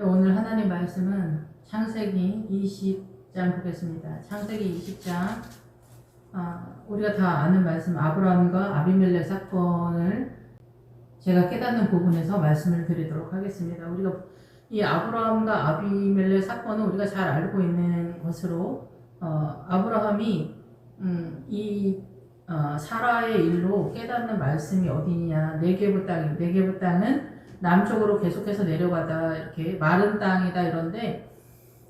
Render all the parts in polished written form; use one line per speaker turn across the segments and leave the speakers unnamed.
오늘 하나님 말씀은 창세기 20장 보겠습니다. 창세기 20장 우리가 다 아는 말씀 아브라함과 아비멜렉 사건을 제가 깨닫는 부분에서 말씀을 드리도록 하겠습니다. 우리가 이 아브라함과 아비멜렉 사건은 우리가 잘 알고 있는 것으로 아브라함이 사라의 일로 깨닫는 말씀이 어디냐, 네게브 땅은 남쪽으로 계속해서 내려가다 이렇게 마른 땅이다 이런데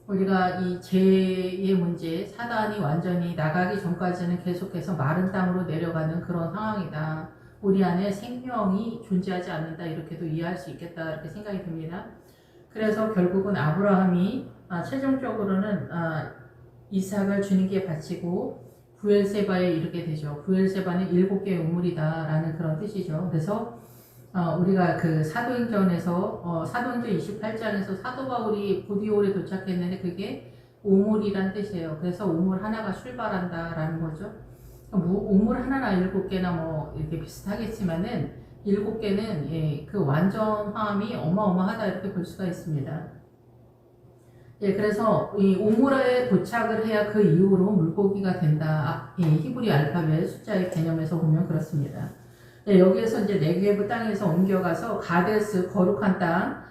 우리가 이 죄의 문제, 사단이 완전히 나가기 전까지는 계속해서 마른 땅으로 내려가는 그런 상황이다. 우리 안에 생명이 존재하지 않는다 이렇게도 이해할 수 있겠다 이렇게 생각이 듭니다. 그래서 결국은 아브라함이 최종적으로는 이삭을 주님께 바치고 부엘세바에 이르게 되죠. 부엘세바는 7개의 우물이다라는 그런 뜻이죠. 그래서 우리가 그 사도행전에서 사도행전 28장에서 사도 바울이 부디올에 도착했는데 그게 우물이란 뜻이에요. 그래서 우물 하나가 출발한다라는 거죠. 우물 하나나 7개나 뭐 이렇게 비슷하겠지만은 7개는 그 완전함이 어마어마하다 이렇게 볼 수가 있습니다. 그래서 이 우물에 도착을 해야 그 이후로 물고기가 된다. 히브리 알파벳 숫자의 개념에서 보면 그렇습니다. 여기에서 이제 네게브 땅에서 옮겨가서 가데스 거룩한 땅.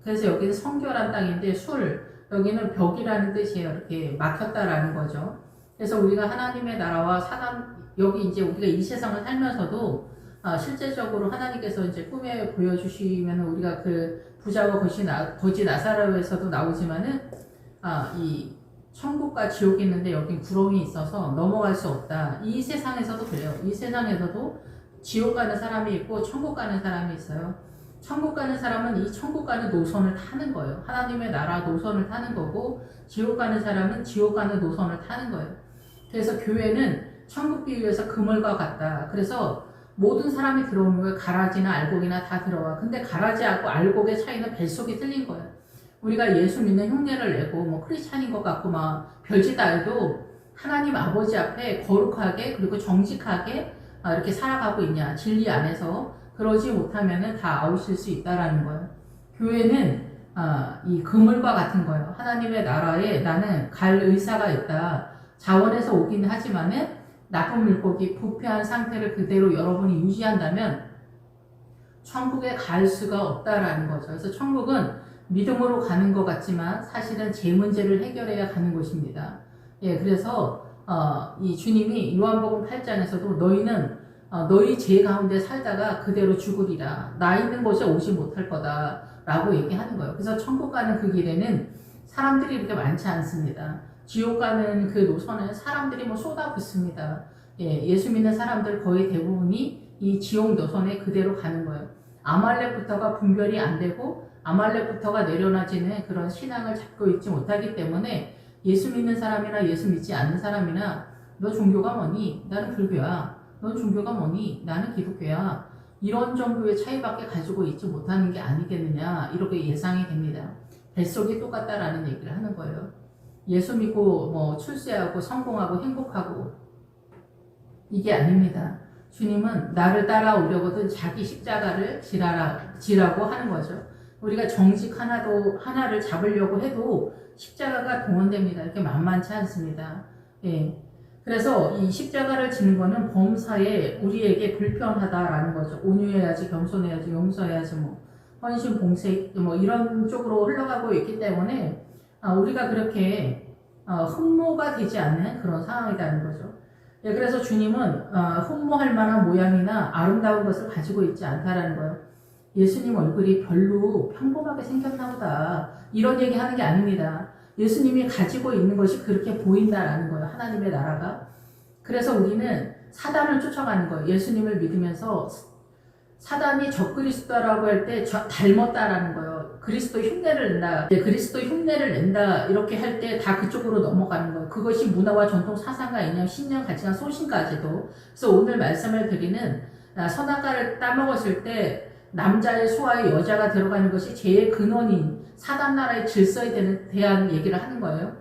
그래서 여기는 성결한 땅인데 여기는 벽이라는 뜻이에요. 이렇게 막혔다라는 거죠. 그래서 우리가 하나님의 나라와 여기 이제 우리가 이 세상을 살면서도 실제적으로 하나님께서 이제 꿈에 보여주시면 우리가 그 부자와 거지 나사로에서도 나오지만은 이 천국과 지옥이 있는데 여기 구렁이 있어서 넘어갈 수 없다. 이 세상에서도 그래요. 이 세상에서도 지옥 가는 사람이 있고 천국 가는 사람이 있어요. 천국 가는 사람은 이 천국 가는 노선을 타는 거예요. 하나님의 나라 노선을 타는 거고 지옥 가는 사람은 지옥 가는 노선을 타는 거예요. 그래서 교회는 천국 비유에서 그물과 같다. 그래서 모든 사람이 들어오는 거예요. 가라지나 알곡이나 다 들어와. 근데 가라지하고 알곡의 차이는 뱃속이 틀린 거예요. 우리가 예수 믿는 흉내를 내고 뭐 크리스찬인 것 같고 막 별짓 다 해도 하나님 아버지 앞에 거룩하게 그리고 정직하게 이렇게 살아가고 있냐, 진리 안에서 그러지 못하면은 다 아우실 수 있다라는 거예요. 교회는 이 그물과 같은 거예요. 하나님의 나라에 나는 갈 의사가 있다. 자원에서 오긴 하지만은 나쁜 물고기 부패한 상태를 그대로 여러분이 유지한다면 천국에 갈 수가 없다라는 거죠. 그래서 천국은 믿음으로 가는 것 같지만 사실은 제 문제를 해결해야 가는 곳입니다. 그래서 이 주님이 요한복음 8장에서도 너희는 너희 죄 가운데 살다가 그대로 죽으리라. 나 있는 곳에 오지 못할 거다 라고 얘기하는 거예요. 그래서 천국 가는 그 길에는 사람들이 이렇게 많지 않습니다. 지옥 가는 그 노선은 사람들이 뭐 쏟아붓습니다. 예수 믿는 사람들 거의 대부분이 이 지옥 노선에 그대로 가는 거예요. 아말렉부터가 분별이 안 되고 아말렉부터가 내려놔지는 그런 신앙을 잡고 있지 못하기 때문에 예수 믿는 사람이나 예수 믿지 않는 사람이나 너 종교가 뭐니? 나는 불교야. 넌 종교가 뭐니? 나는 기독교야. 이런 정도의 차이밖에 가지고 있지 못하는 게 아니겠느냐 이렇게 예상이 됩니다. 뱃속이 똑같다라는 얘기를 하는 거예요. 예수 믿고 뭐 출세하고 성공하고 행복하고 이게 아닙니다. 주님은 나를 따라오려거든 자기 십자가를 지라고 하는 거죠. 우리가 정직 하나를 잡으려고 해도 십자가가 동원됩니다. 이렇게 만만치 않습니다. 그래서 이 십자가를 지는 거는 범사에 우리에게 불편하다라는 거죠. 온유해야지, 겸손해야지, 용서해야지, 뭐 헌신, 봉쇄, 뭐 이런 쪽으로 흘러가고 있기 때문에 우리가 그렇게 흠모가 되지 않는 그런 상황이라는 거죠. 그래서 주님은 흠모할 만한 모양이나 아름다운 것을 가지고 있지 않다라는 거예요. 예수님 얼굴이 별로 평범하게 생겼나 보다 이런 얘기 하는 게 아닙니다. 예수님이 가지고 있는 것이 그렇게 보인다라는 거예요. 하나님의 나라가. 그래서 우리는 사단을 쫓아가는 거예요. 예수님을 믿으면서 사단이 적그리스도라고 할 때 닮았다라는 거예요. 그리스도 흉내를 낸다. 그리스도 흉내를 낸다. 이렇게 할 때 다 그쪽으로 넘어가는 거예요. 그것이 문화와 전통, 사상과 이념, 신념, 가치관, 소신까지도. 그래서 오늘 말씀을 드리는 선악과를 따먹었을 때 남자의 수하에 여자가 들어가는 것이 죄의 근원인 사단 나라의 질서에 대한 얘기를 하는 거예요.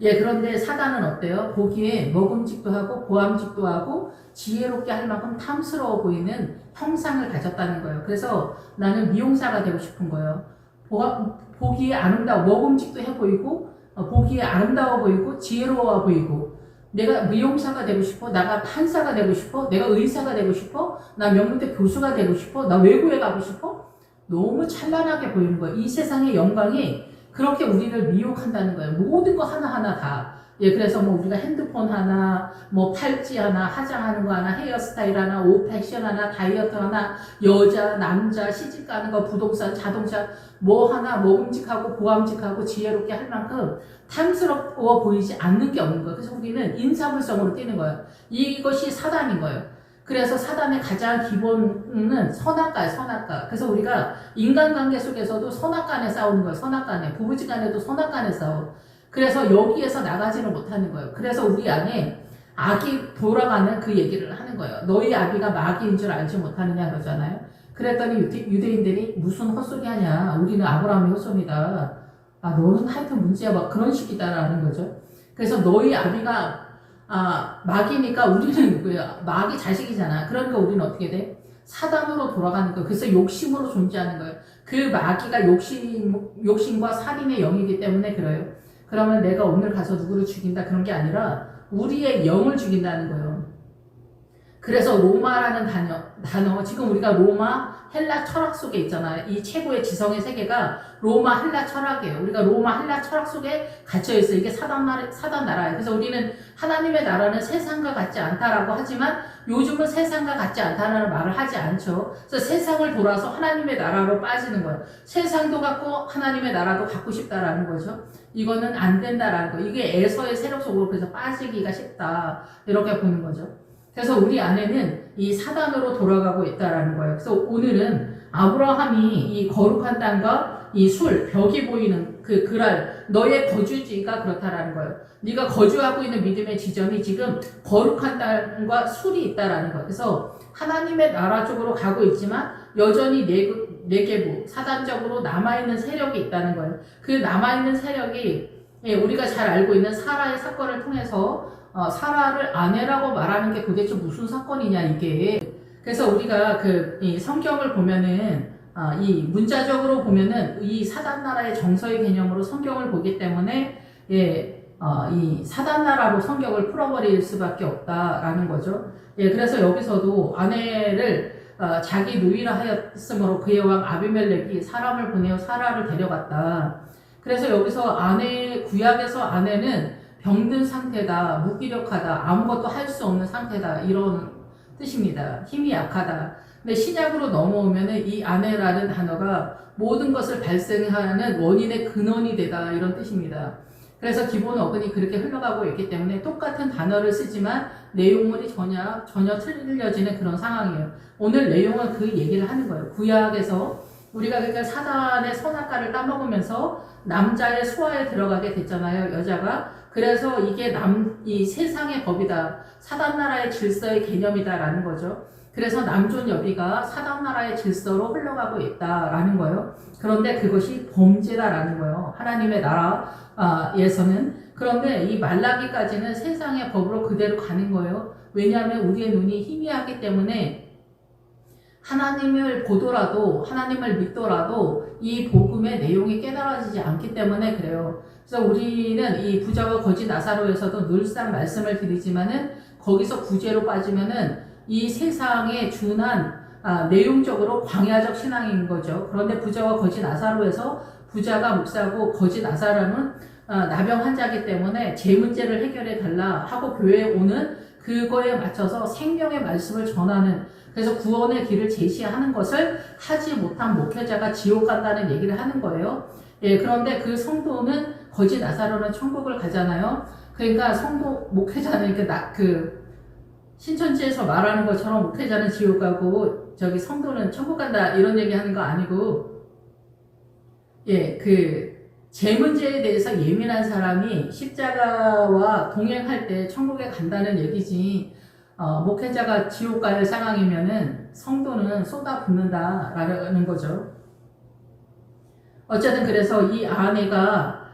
그런데 사단은 어때요? 보기에 먹음직도 하고 보암직도 하고 지혜롭게 할 만큼 탐스러워 보이는 형상을 가졌다는 거예요. 그래서 나는 미용사가 되고 싶은 거예요. 보기에 아름다워, 먹음직도 해 보이고, 보기에 아름다워 보이고, 지혜로워 보이고, 내가 미용사가 되고 싶어, 내가 판사가 되고 싶어, 내가 의사가 되고 싶어, 나 명문대 교수가 되고 싶어, 나 외국에 가고 싶어, 너무 찬란하게 보이는 거예요. 이 세상의 영광이 그렇게 우리를 미혹한다는 거예요. 모든 거 하나하나 다. 예, 그래서 뭐 우리가 핸드폰 하나, 뭐 팔찌 하나, 화장하는 거 하나, 헤어스타일 하나, 옷 패션 하나, 다이어트 하나, 여자, 남자, 시집 가는 거, 부동산, 자동차, 뭐 하나 먹음직하고 보암직하고 지혜롭게 할 만큼 탐스러워 보이지 않는 게 없는 거예요. 그래서 우리는 인사불성으로 뛰는 거예요. 이것이 사단인 거예요. 그래서 사단의 가장 기본은 선악과예요, 선악과. 그래서 우리가 인간관계 속에서도 선악간에 싸우는 거예요, 선악간에. 부부지간에도 선악간에 싸워. 그래서 여기에서 나가지를 못하는 거예요. 그래서 우리 안에 악이 돌아가는 그 얘기를 하는 거예요. 너희 아비가 마귀인 줄 알지 못하느냐 그러잖아요. 그랬더니 유대인들이 무슨 헛소리 하냐. 우리는 아브라함의 후손이다. 아, 너는 하여튼 문제야. 막 그런 식이다라는 거죠. 그래서 너희 아비가 마귀니까 우리는 누구야? 마귀 자식이잖아. 그러니까 우리는 어떻게 돼? 사단으로 돌아가는 거예요. 그래서 욕심으로 존재하는 거예요. 그 마귀가 욕심과 살인의 영이기 때문에 그래요. 그러면 내가 오늘 가서 누구를 죽인다 그런 게 아니라 우리의 영을 죽인다는 거예요. 그래서 로마라는 단어, 지금 우리가 로마, 헬라 철학 속에 있잖아요. 이 최고의 지성의 세계가 로마, 헬라 철학이에요. 우리가 로마, 헬라 철학 속에 갇혀있어요. 이게 사단 나라예요. 그래서 우리는 하나님의 나라는 세상과 같지 않다라고 하지만 요즘은 세상과 같지 않다는 말을 하지 않죠. 그래서 세상을 돌아서 하나님의 나라로 빠지는 거예요. 세상도 갖고 하나님의 나라도 갖고 싶다라는 거죠. 이거는 안 된다라는 거. 이게 에서의 세력 속으로 그래서 빠지기가 쉽다. 이렇게 보는 거죠. 그래서 우리 안에는 이 사단으로 돌아가고 있다라는 거예요. 그래서 오늘은 아브라함이 이 거룩한 땅과 이 벽이 보이는 그 그랄, 너의 거주지가 그렇다라는 거예요. 네가 거주하고 있는 믿음의 지점이 지금 거룩한 땅과 술이 있다라는 거예요. 그래서 하나님의 나라 쪽으로 가고 있지만 여전히 네게부, 사단적으로 남아있는 세력이 있다는 거예요. 그 남아있는 세력이 우리가 잘 알고 있는 사라의 사건을 통해서 사라를 아내라고 말하는 게 도대체 무슨 사건이냐 이게. 그래서 우리가 이 성경을 보면은 이 문자적으로 보면은 이 사단 나라의 정서의 개념으로 성경을 보기 때문에 이 사단 나라로 성경을 풀어버릴 수밖에 없다라는 거죠. 그래서 여기서도 아내를 자기 누이라 하였으므로 그의 왕 아비멜렉이 사람을 보내어 사라를 데려갔다. 그래서 여기서 구약에서 아내는 병든 상태다, 무기력하다, 아무것도 할 수 없는 상태다, 이런 뜻입니다. 힘이 약하다. 근데 신약으로 넘어오면은 이 아내라는 단어가 모든 것을 발생하는 원인의 근원이 되다, 이런 뜻입니다. 그래서 기본 어근이 그렇게 흘러가고 있기 때문에 똑같은 단어를 쓰지만 내용물이 전혀 틀려지는 그런 상황이에요. 오늘 내용은 그 얘기를 하는 거예요. 구약에서 우리가 그러니까 사단의 선악과를 따먹으면서 남자의 수하에 들어가게 됐잖아요, 여자가. 그래서 이게 이 세상의 법이다. 사단나라의 질서의 개념이다라는 거죠. 그래서 남존 여비가 사단나라의 질서로 흘러가고 있다라는 거예요. 그런데 그것이 범죄다라는 거예요. 하나님의 나라에서는. 그런데 이 말라기까지는 세상의 법으로 그대로 가는 거예요. 왜냐하면 우리의 눈이 희미하기 때문에 하나님을 보더라도, 하나님을 믿더라도 이 복음의 내용이 깨달아지지 않기 때문에 그래요. 그래서 우리는 이 부자와 거지 나사로에서도 늘상 말씀을 드리지만은 거기서 구제로 빠지면은 이 세상에 준한 내용적으로 광야적 신앙인 거죠. 그런데 부자와 거지 나사로에서 부자가 목사고 거지 나사로는 나병 환자이기 때문에 제 문제를 해결해 달라 하고 교회에 오는 그거에 맞춰서 생명의 말씀을 전하는, 그래서 구원의 길을 제시하는 것을 하지 못한 목회자가 지옥 간다는 얘기를 하는 거예요. 그런데 그 성도는 거지 나사로는 천국을 가잖아요. 그러니까 목회자는 신천지에서 말하는 것처럼 목회자는 지옥 가고 저기 성도는 천국 간다 이런 얘기 하는 거 아니고, 제 문제에 대해서 예민한 사람이 십자가와 동행할 때 천국에 간다는 얘기지, 목회자가 지옥 갈 상황이면은 성도는 쏟아붓는다라는 거죠. 어쨌든 그래서 이 아내가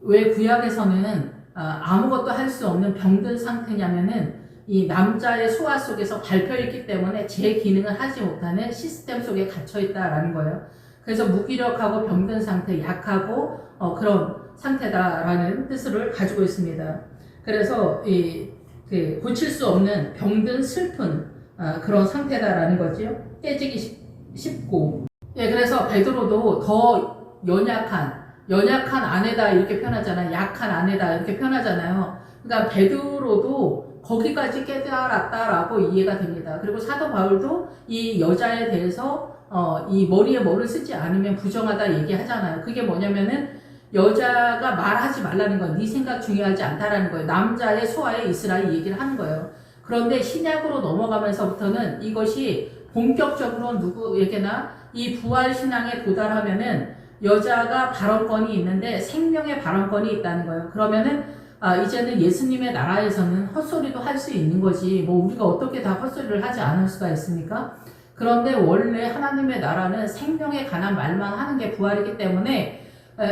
왜 구약에서는 아무것도 할 수 없는 병든 상태냐면은 이 남자의 수하 속에서 밟혀있기 때문에 제 기능을 하지 못하는 시스템 속에 갇혀있다라는 거예요. 그래서 무기력하고 병든 상태, 약하고 그런 상태다라는 뜻을 가지고 있습니다. 그래서 고칠 수 없는 병든 슬픈 그런 상태다라는 거죠. 깨지기 쉽고. 예, 그래서 베드로도 더 연약한 아내다 이렇게 표현하잖아요. 약한 아내다 이렇게 표현하잖아요. 그러니까 베드로도 거기까지 깨달았다라고 이해가 됩니다. 그리고 사도 바울도 이 여자에 대해서 이 머리에 뭐를 쓰지 않으면 부정하다 얘기하잖아요. 그게 뭐냐면은 여자가 말하지 말라는 거예요. 네 생각 중요하지 않다라는 거예요. 남자의 소아에 있으라 이 얘기를 하는 거예요. 그런데 신약으로 넘어가면서부터는 이것이 본격적으로 누구에게나 이 부활 신앙에 도달하면은 여자가 발언권이 있는데 생명의 발언권이 있다는 거예요. 그러면은 이제는 예수님의 나라에서는 헛소리도 할 수 있는 거지. 뭐 우리가 어떻게 다 헛소리를 하지 않을 수가 있습니까? 그런데 원래 하나님의 나라는 생명에 관한 말만 하는 게 부활이기 때문에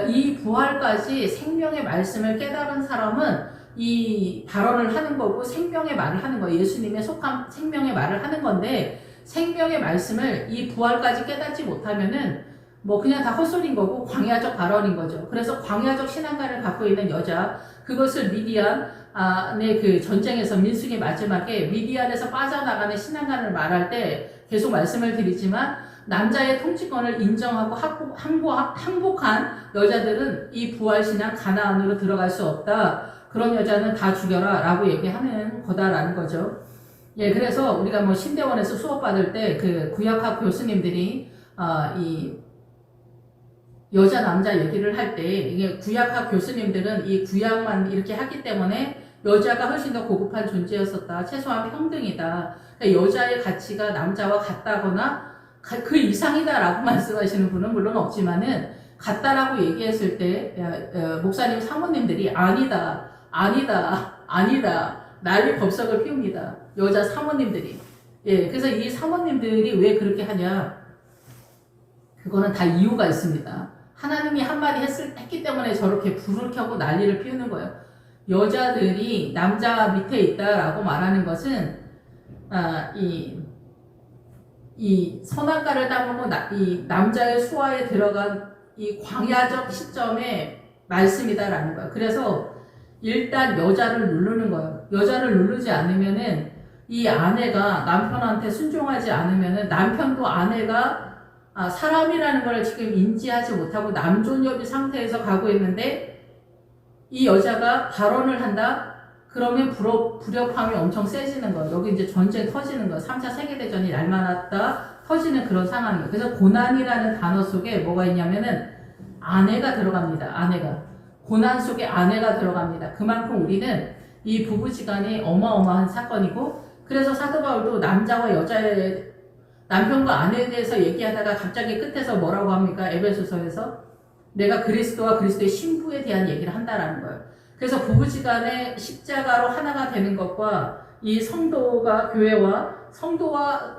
이 부활까지 생명의 말씀을 깨달은 사람은 이 발언을 하는 거고 생명의 말을 하는 거예요. 예수님의 속한 생명의 말을 하는 건데 생명의 말씀을 이 부활까지 깨닫지 못하면은 뭐 그냥 다 헛소리인 거고 광야적 발언인 거죠. 그래서 광야적 신앙가를 갖고 있는 여자, 그것을 미디안의 그 전쟁에서 민수기 마지막에 미디안에서 빠져나가는 신앙가를 말할 때 계속 말씀을 드리지만 남자의 통치권을 인정하고 항복한 여자들은 이 부활신앙 가나안으로 들어갈 수 없다. 그런 여자는 다 죽여라 라고 얘기하는 거다라는 거죠. 예, 그래서 우리가 뭐 신대원에서 수업받을 때 그 구약학 교수님들이 이 여자 남자 얘기를 할 때 이게 구약학 교수님들은 이 구약만 이렇게 하기 때문에 여자가 훨씬 더 고급한 존재였었다. 최소한 평등이다. 그러니까 여자의 가치가 남자와 같다거나 그 이상이다라고 말씀하시는 분은 물론 없지만은 같다라고 얘기했을 때 목사님 사모님들이 아니다 난리 법석을 피웁니다. 여자 사모님들이. 예, 그래서 이 사모님들이 왜 그렇게 하냐? 그거는 다 이유가 있습니다. 하나님이 한마디 했기 때문에 저렇게 불을 켜고 난리를 피우는 거예요. 여자들이 남자 밑에 있다라고 말하는 것은 이 선악과를 따먹고 이 남자의 수하에 들어간 이 광야적 시점의 말씀이다라는 거예요. 그래서 일단 여자를 누르는 거예요. 여자를 누르지 않으면은 이 아내가 남편한테 순종하지 않으면은 남편도 아내가 사람이라는 걸 지금 인지하지 못하고 남존여비 상태에서 가고 있는데 이 여자가 발언을 한다? 그러면 불협화음이 엄청 세지는 거예요. 여기 이제 전쟁 터지는 거예요. 3차 세계대전이 날마다 터지는 그런 상황이에요. 그래서 고난이라는 단어 속에 뭐가 있냐면은 아내가 들어갑니다. 아내가. 고난 속에 아내가 들어갑니다. 그만큼 우리는 이 부부지간이 어마어마한 사건이고 그래서 사도 바울도 남자와 여자의 남편과 아내에 대해서 얘기하다가 갑자기 끝에서 뭐라고 합니까? 에베소서에서 내가 그리스도와 그리스도의 신부에 대한 얘기를 한다라는 거예요. 그래서 부부지간에 십자가로 하나가 되는 것과 이 성도가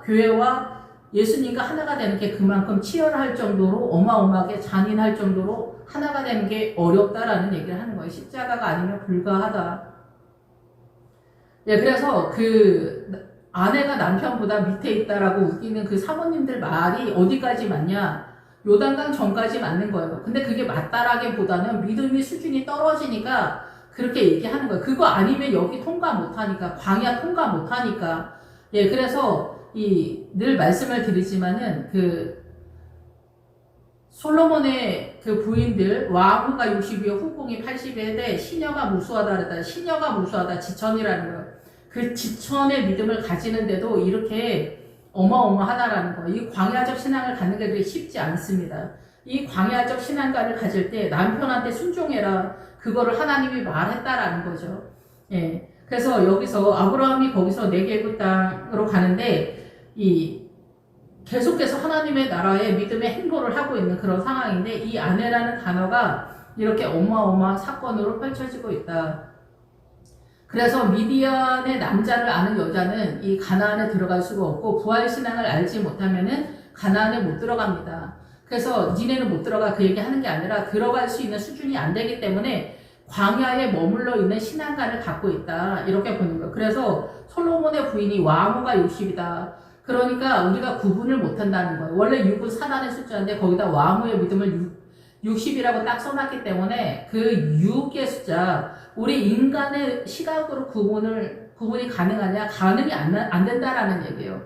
교회와 예수님과 하나가 되는 게 그만큼 치열할 정도로 어마어마하게 잔인할 정도로 하나가 되는 게 어렵다라는 얘기를 하는 거예요. 십자가가 아니면 불가하다. 예, 그래서 그 아내가 남편보다 밑에 있다라고 웃기는 그 사모님들 말이 어디까지 맞냐? 요단강 전까지 맞는 거예요. 근데 그게 맞다라기보다는 믿음의 수준이 떨어지니까 그렇게 얘기하는 거예요. 그거 아니면 여기 통과 못하니까, 광야 통과 못하니까. 예, 그래서 늘 말씀을 드리지만은 솔로몬의 그 부인들 왕후가 60이요 후궁이 80이에 시녀가 무수하다 그랬다. 시녀가 무수하다 지천이라는 거예요. 그 지천의 믿음을 가지는데도 이렇게 어마어마하다라는 거예요. 이 광야적 신앙을 갖는 게 그렇게 쉽지 않습니다. 이 광야적 신앙가를 가질 때 남편한테 순종해라. 그거를 하나님이 말했다라는 거죠. 예. 그래서 여기서 아브라함이 거기서 네게부 땅으로 가는데 계속해서 하나님의 나라에 믿음의 행보를 하고 있는 그런 상황인데 이 아내라는 단어가 이렇게 어마어마한 사건으로 펼쳐지고 있다. 그래서 미디안의 남자를 아는 여자는 이 가나안에 들어갈 수가 없고 부활신앙을 알지 못하면은 가나안에 못 들어갑니다. 그래서 니네는 못 들어가 그 얘기 하는 게 아니라 들어갈 수 있는 수준이 안 되기 때문에 광야에 머물러 있는 신앙가를 갖고 있다. 이렇게 보는 거예요. 그래서 솔로몬의 부인이 왕후가 60이다. 그러니까 우리가 구분을 못한다는 거예요. 원래 6은 사단의 숫자인데 거기다 왕후의 믿음을 60이라고 딱 써놨기 때문에 그 6의 숫자, 우리 인간의 시각으로 구분이 가능하냐? 가능이 안 된다라는 얘기예요.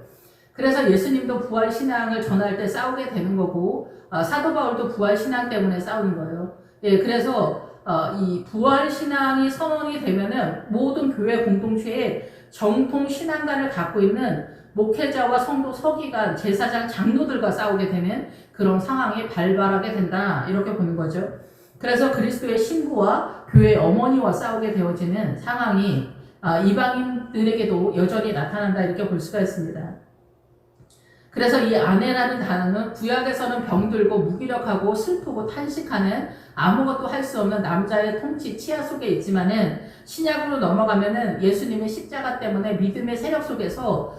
그래서 예수님도 부활 신앙을 전할 때 싸우게 되는 거고, 사도 바울도 부활 신앙 때문에 싸우는 거예요. 예, 그래서 이 부활 신앙이 선언이 되면은 모든 교회 공동체에 정통 신앙관을 갖고 있는 목회자와 성도 서기관, 제사장, 장로들과 싸우게 되는 그런 상황이 발발하게 된다. 이렇게 보는 거죠. 그래서 그리스도의 신부와 교회의 어머니와 싸우게 되어지는 상황이 이방인들에게도 여전히 나타난다. 이렇게 볼 수가 있습니다. 그래서 이 아내라는 단어는 구약에서는 병들고 무기력하고 슬프고 탄식하는 아무것도 할 수 없는 남자의 통치 치하 속에 있지만은 신약으로 넘어가면은 예수님의 십자가 때문에 믿음의 세력 속에서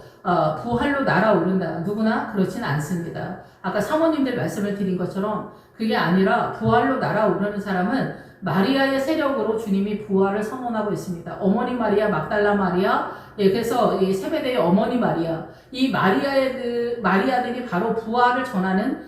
부활로 날아오른다. 누구나 그렇지는 않습니다. 아까 사모님들 말씀을 드린 것처럼 그게 아니라 부활로 날아오르는 사람은 마리아의 세력으로 주님이 부활을 선언하고 있습니다. 어머니 마리아, 막달라 마리아, 예, 그래서 이 세베대의 어머니 마리아, 이 마리아들이 바로 부활을 전하는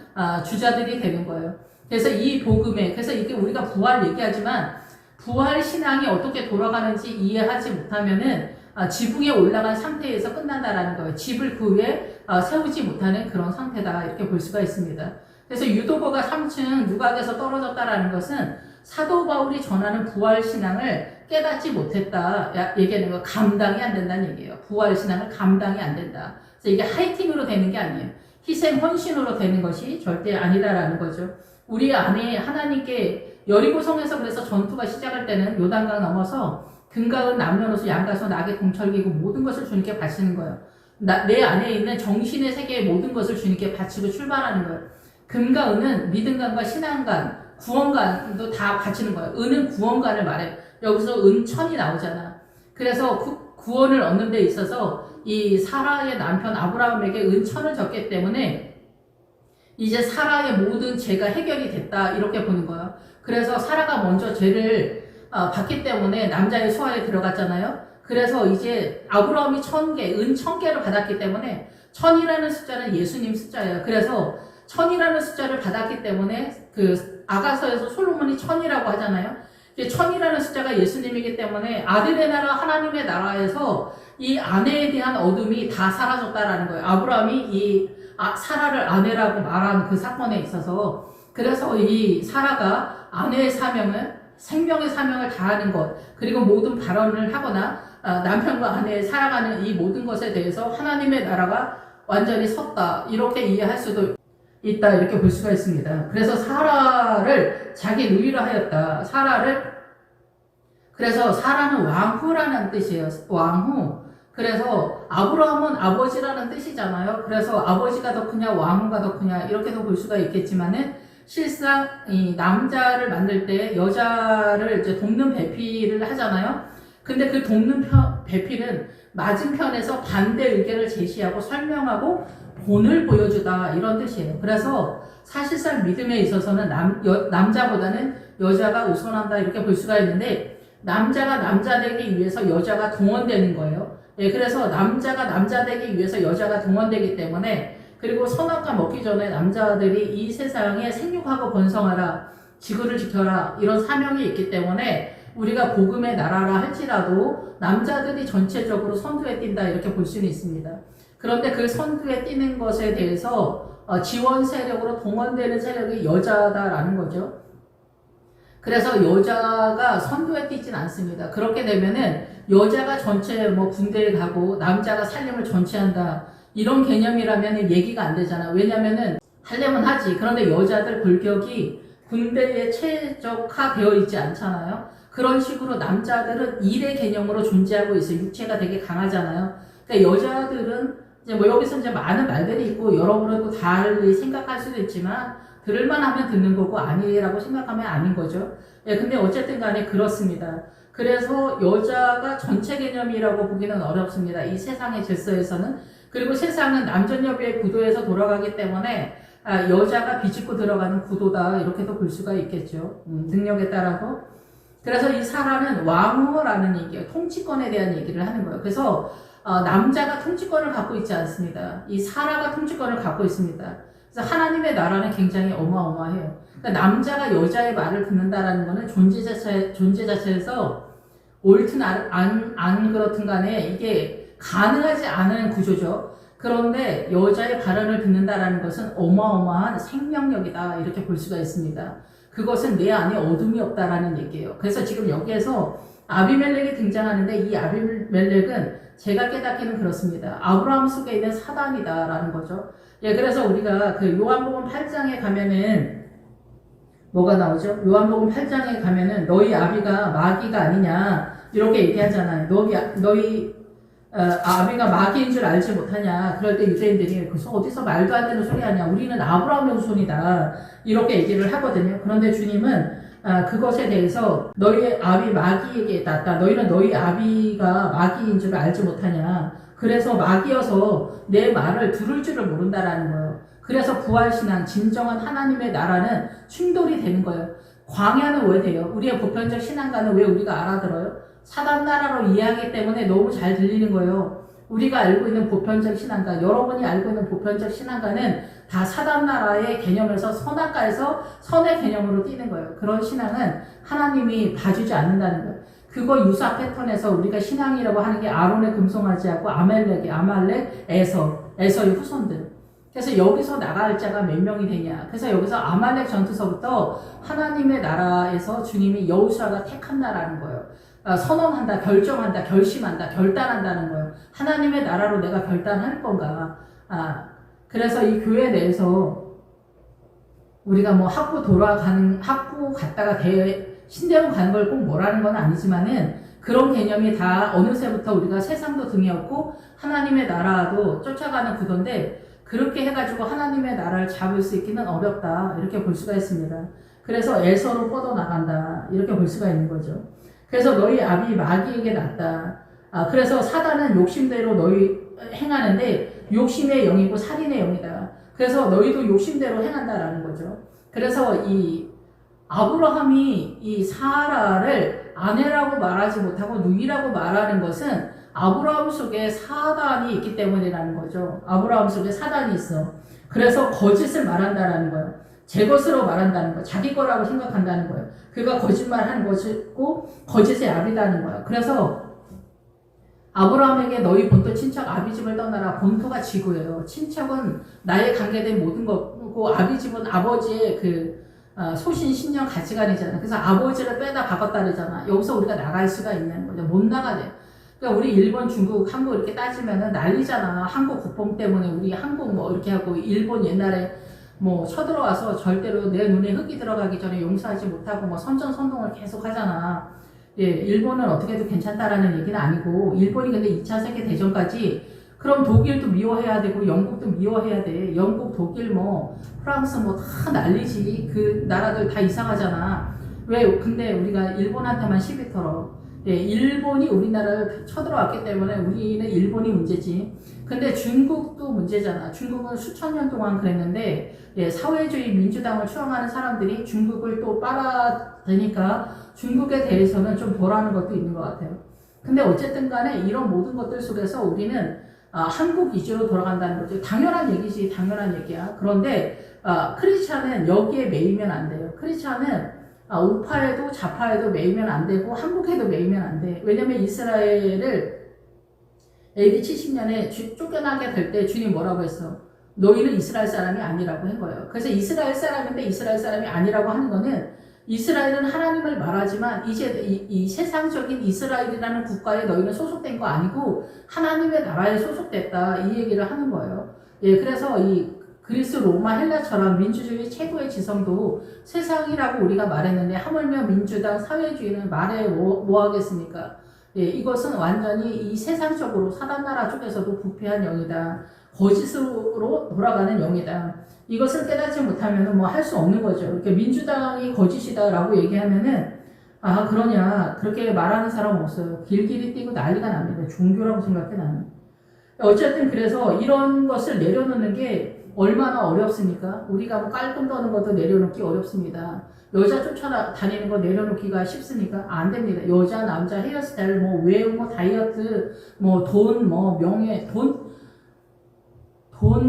주자들이 되는 거예요. 그래서 이 복음에, 그래서 이게 우리가 부활 얘기하지만 부활 신앙이 어떻게 돌아가는지 이해하지 못하면은 지붕에 올라간 상태에서 끝난다라는 거예요. 집을 그 위에 세우지 못하는 그런 상태다. 이렇게 볼 수가 있습니다. 그래서 유도보가 3층 누각에서 떨어졌다라는 것은 사도 바울이 전하는 부활 신앙을 깨닫지 못했다 얘기하는 거, 감당이 안 된다는 얘기예요. 부활 신앙을 감당이 안 된다. 그래서 이게 하이팅으로 되는 게 아니에요. 희생 헌신으로 되는 것이 절대 아니다라는 거죠. 우리 안에 하나님께 여리고성에서 그래서 전투가 시작할 때는 요단강 넘어서 금가은 남녀노소 양가소 낙의 동철기고 모든 것을 주님께 바치는 거예요. 내 안에 있는 정신의 세계의 모든 것을 주님께 바치고 출발하는 거예요. 금과 은은 믿음관과 신앙관, 구원관도 다 바치는 거예요. 은은 구원관을 말해요. 여기서 은천이 나오잖아. 그래서 구원을 얻는 데 있어서 이 사라의 남편 아브라함에게 은천을 줬기 때문에 이제 사라의 모든 죄가 해결이 됐다. 이렇게 보는 거예요. 그래서 사라가 먼저 죄를 받기 때문에 남자의 수하에 들어갔잖아요. 그래서 이제 아브라함이 1000개, 은 1000개를 받았기 때문에 1000이라는 숫자는 예수님 숫자예요. 그래서 1000이라는 숫자를 받았기 때문에 그 아가서에서 솔로몬이 1000이라고 하잖아요. 1000이라는 숫자가 예수님이기 때문에 아들의 나라 하나님의 나라에서 이 아내에 대한 어둠이 다 사라졌다라는 거예요. 아브라함이 이 사라를 아내라고 말한 그 사건에 있어서 그래서 이 사라가 아내의 사명을 생명의 사명을 다하는 것 그리고 모든 발언을 하거나 남편과 아내의 살아가는 이 모든 것에 대해서 하나님의 나라가 완전히 섰다 이렇게 이해할 수도 있다 이렇게 볼 수가 있습니다. 그래서 사라를 자기 누이라 하였다. 그래서 사라는 왕후라는 뜻이에요. 왕후. 그래서 아브라함은 아버지라는 뜻이잖아요. 그래서 아버지가 더 크냐 왕후가 더 크냐 이렇게도 볼 수가 있겠지만은 실상 이 남자를 만들 때 여자를 이제 돕는 배필을 하잖아요. 근데 그 돕는 배필은 맞은편에서 반대 의견을 제시하고 설명하고 본을 보여주다 이런 뜻이에요. 그래서 사실상 믿음에 있어서는 남자보다는 여자가 우선한다 이렇게 볼 수가 있는데 남자가 남자 되기 위해서 여자가 동원되는 거예요. 예, 그래서 남자가 남자 되기 위해서 여자가 동원되기 때문에 그리고 선악과 먹기 전에 남자들이 이 세상에 생육하고 번성하라 지구를 지켜라 이런 사명이 있기 때문에 우리가 복음의 나라라 할지라도 남자들이 전체적으로 선두에 뛴다 이렇게 볼 수는 있습니다. 그런데 그 선두에 뛰는 것에 대해서 지원 세력으로 동원되는 세력이 여자다라는 거죠. 그래서 여자가 선두에 뛰진 않습니다. 그렇게 되면은 여자가 전체 군대에 가고 남자가 살림을 전체한다 이런 개념이라면 얘기가 안 되잖아. 왜냐면은 하려면 하지. 그런데 여자들 골격이 군대에 최적화되어 있지 않잖아요. 그런 식으로 남자들은 일의 개념으로 존재하고 있어요. 육체가 되게 강하잖아요. 그러니까 여자들은 이제 여기서 이제 많은 말들이 있고 여러분도 달리 생각할 수도 있지만 들을만 하면 듣는 거고 아니라고 생각하면 아닌 거죠. 예, 근데 어쨌든 간에 그렇습니다. 그래서 여자가 전체 개념이라고 보기는 어렵습니다. 이 세상의 질서에서는. 그리고 세상은 남전여비의 구도에서 돌아가기 때문에 여자가 비집고 들어가는 구도다 이렇게도 볼 수가 있겠죠. 능력에 따라서. 그래서 이 사라는 왕후라는 얘기예요. 통치권에 대한 얘기를 하는 거예요. 그래서 남자가 통치권을 갖고 있지 않습니다. 이 사라가 통치권을 갖고 있습니다. 그래서 하나님의 나라는 굉장히 어마어마해요. 그러니까 남자가 여자의 말을 듣는다라는 것은 존재 자체에서 옳든 안 그렇든 간에 이게 가능하지 않은 구조죠. 그런데 여자의 발언을 듣는다라는 것은 어마어마한 생명력이다 이렇게 볼 수가 있습니다. 그것은 내 안에 어둠이 없다라는 얘기예요. 그래서 지금 여기에서 아비멜렉이 등장하는데 이 아비멜렉은 제가 깨닫기는 그렇습니다. 아브라함 속에 있는 사단이다라는 거죠. 예, 그래서 우리가 그 요한복음 8장에 가면은 뭐가 나오죠? 요한복음 8장에 가면은 너희 아비가 마귀가 아니냐 이렇게 얘기하잖아요. 너희 아비가 마귀인 줄 알지 못하냐. 그럴 때 유대인들이 그래서 어디서 말도 안 되는 소리 하냐. 우리는 아브라함의 후손이다. 이렇게 얘기를 하거든요. 그런데 주님은 그것에 대해서 너희 아비 마귀에게 났다. 너희는 너희 아비가 마귀인 줄 알지 못하냐. 그래서 마귀여서 내 말을 들을 줄을 모른다라는 거예요. 그래서 부활신앙, 진정한 하나님의 나라는 충돌이 되는 거예요. 광야는 왜 돼요? 우리의 보편적 신앙가는 왜 우리가 알아들어요? 사단 나라로 이해하기 때문에 너무 잘 들리는 거예요. 우리가 알고 있는 보편적 신앙가, 여러분이 알고 있는 보편적 신앙가는 다 사단 나라의 개념에서 선악가에서 선의 개념으로 뛰는 거예요. 그런 신앙은 하나님이 봐주지 않는다는 거예요. 그거 유사 패턴에서 우리가 신앙이라고 하는 게 아론의 금송아지하고 아말렉, 에서의 후손들. 그래서 여기서 나갈 자가 몇 명이 되냐. 그래서 여기서 아말렉 전투서부터 하나님의 나라에서 주님이 여호수아가 택한다라는 거예요. 선언한다, 결정한다, 결심한다, 결단한다는 거예요. 하나님의 나라로 내가 결단할 건가. 그래서 이 교회 내에서 우리가 뭐 학부 갔다가 신대원 가는 걸 꼭 뭐라는 건 아니지만은 그런 개념이 다 어느새부터 우리가 세상도 등에 업고 하나님의 나라도 쫓아가는 구도인데 그렇게 해가지고 하나님의 나라를 잡을 수 있기는 어렵다. 이렇게 볼 수가 있습니다. 그래서 에서로 뻗어나간다. 이렇게 볼 수가 있는 거죠. 그래서 너희 아비 마귀에게 났다. 그래서 사단은 욕심대로 너희 행하는데 욕심의 영이고 살인의 영이다. 그래서 너희도 욕심대로 행한다라는 거죠. 그래서 이 아브라함이 이 사라를 아내라고 말하지 못하고 누이라고 말하는 것은 아브라함 속에 사단이 있기 때문이라는 거죠. 아브라함 속에 사단이 있어. 그래서 거짓을 말한다라는 거예요. 제 것으로 말한다는 거예요. 자기 거라고 생각한다는 거예요. 그가 거짓말하는 것이고 거짓의 아비다는 거예요. 그래서 아브라함에게 너희 본토 친척 아비집을 떠나라. 본토가 지구예요. 친척은 나에 관계된 모든 거고 아비집은 아버지의 소신, 신념, 가치관이잖아요. 그래서 아버지를 빼다 박았다 그러잖아. 여기서 우리가 나갈 수가 있는 거죠. 못 나가네. 그러니까 우리 일본, 중국, 한국 이렇게 따지면은 난리잖아. 한국 국뽕 때문에 우리 한국 뭐 이렇게 하고 일본 옛날에 뭐 쳐들어와서 절대로 내 눈에 흙이 들어가기 전에 용서하지 못하고 뭐 선전선동을 계속 하잖아. 예, 일본은 어떻게 해도 괜찮다라는 얘기는 아니고 일본이 근데 2차 세계대전까지 그럼 독일도 미워해야 되고 영국도 미워해야 돼. 영국, 독일, 뭐 프랑스 뭐 다 난리지. 그 나라들 다 이상하잖아. 왜? 근데 우리가 일본한테만 시비 털어. 예, 일본이 우리나라를 쳐들어왔기 때문에 우리는 일본이 문제지. 근데 중국도 문제잖아. 중국은 수천 년 동안 그랬는데 예, 사회주의 민주당을 추앙하는 사람들이 중국을 또 빨아대니까 중국에 대해서는 좀 덜하는 것도 있는 것 같아요. 근데 어쨌든 간에 이런 모든 것들 속에서 우리는 한국 위주로 돌아간다는 거죠. 당연한 얘기지, 당연한 얘기야. 그런데 크리스찬은 여기에 매이면 안 돼요. 크리스찬은 우파에도 좌파에도 매이면 안 되고 한국에도 매이면 안 돼. 왜냐면 이스라엘을 AD 70년에 쫓겨나게 될 때 주님 뭐라고 했어? 너희는 이스라엘 사람이 아니라고 한 거예요. 그래서 이스라엘 사람인데 이스라엘 사람이 아니라고 하는 거는 이스라엘은 하나님을 말하지만 이제 이 세상적인 이스라엘이라는 국가에 너희는 소속된 거 아니고 하나님의 나라에 소속됐다. 이 얘기를 하는 거예요. 예, 그래서 이 그리스, 로마, 헬라처럼 민주주의 최고의 지성도 세상이라고 우리가 말했는데 하물며 민주당, 사회주의는 말해 뭐 하겠습니까? 예, 이것은 완전히 이 세상적으로 사단나라 쪽에서도 부패한 영이다. 거짓으로 돌아가는 영이다. 이것을 깨닫지 못하면 뭐 할 수 없는 거죠. 이렇게 민주당이 거짓이다라고 얘기하면은 그러냐 그렇게 말하는 사람 없어요. 길길이 뛰고 난리가 납니다. 종교라고 생각해 나는. 어쨌든 그래서 이런 것을 내려놓는 게 얼마나 어렵습니까? 우리가 뭐 깔끔 떠는 것도 내려놓기 어렵습니다. 여자 쫓아다니는 거 내려놓기가 쉽습니까? 안 됩니다. 여자, 남자, 헤어스타일, 뭐 외우, 뭐 다이어트, 뭐 돈, 뭐 명예, 돈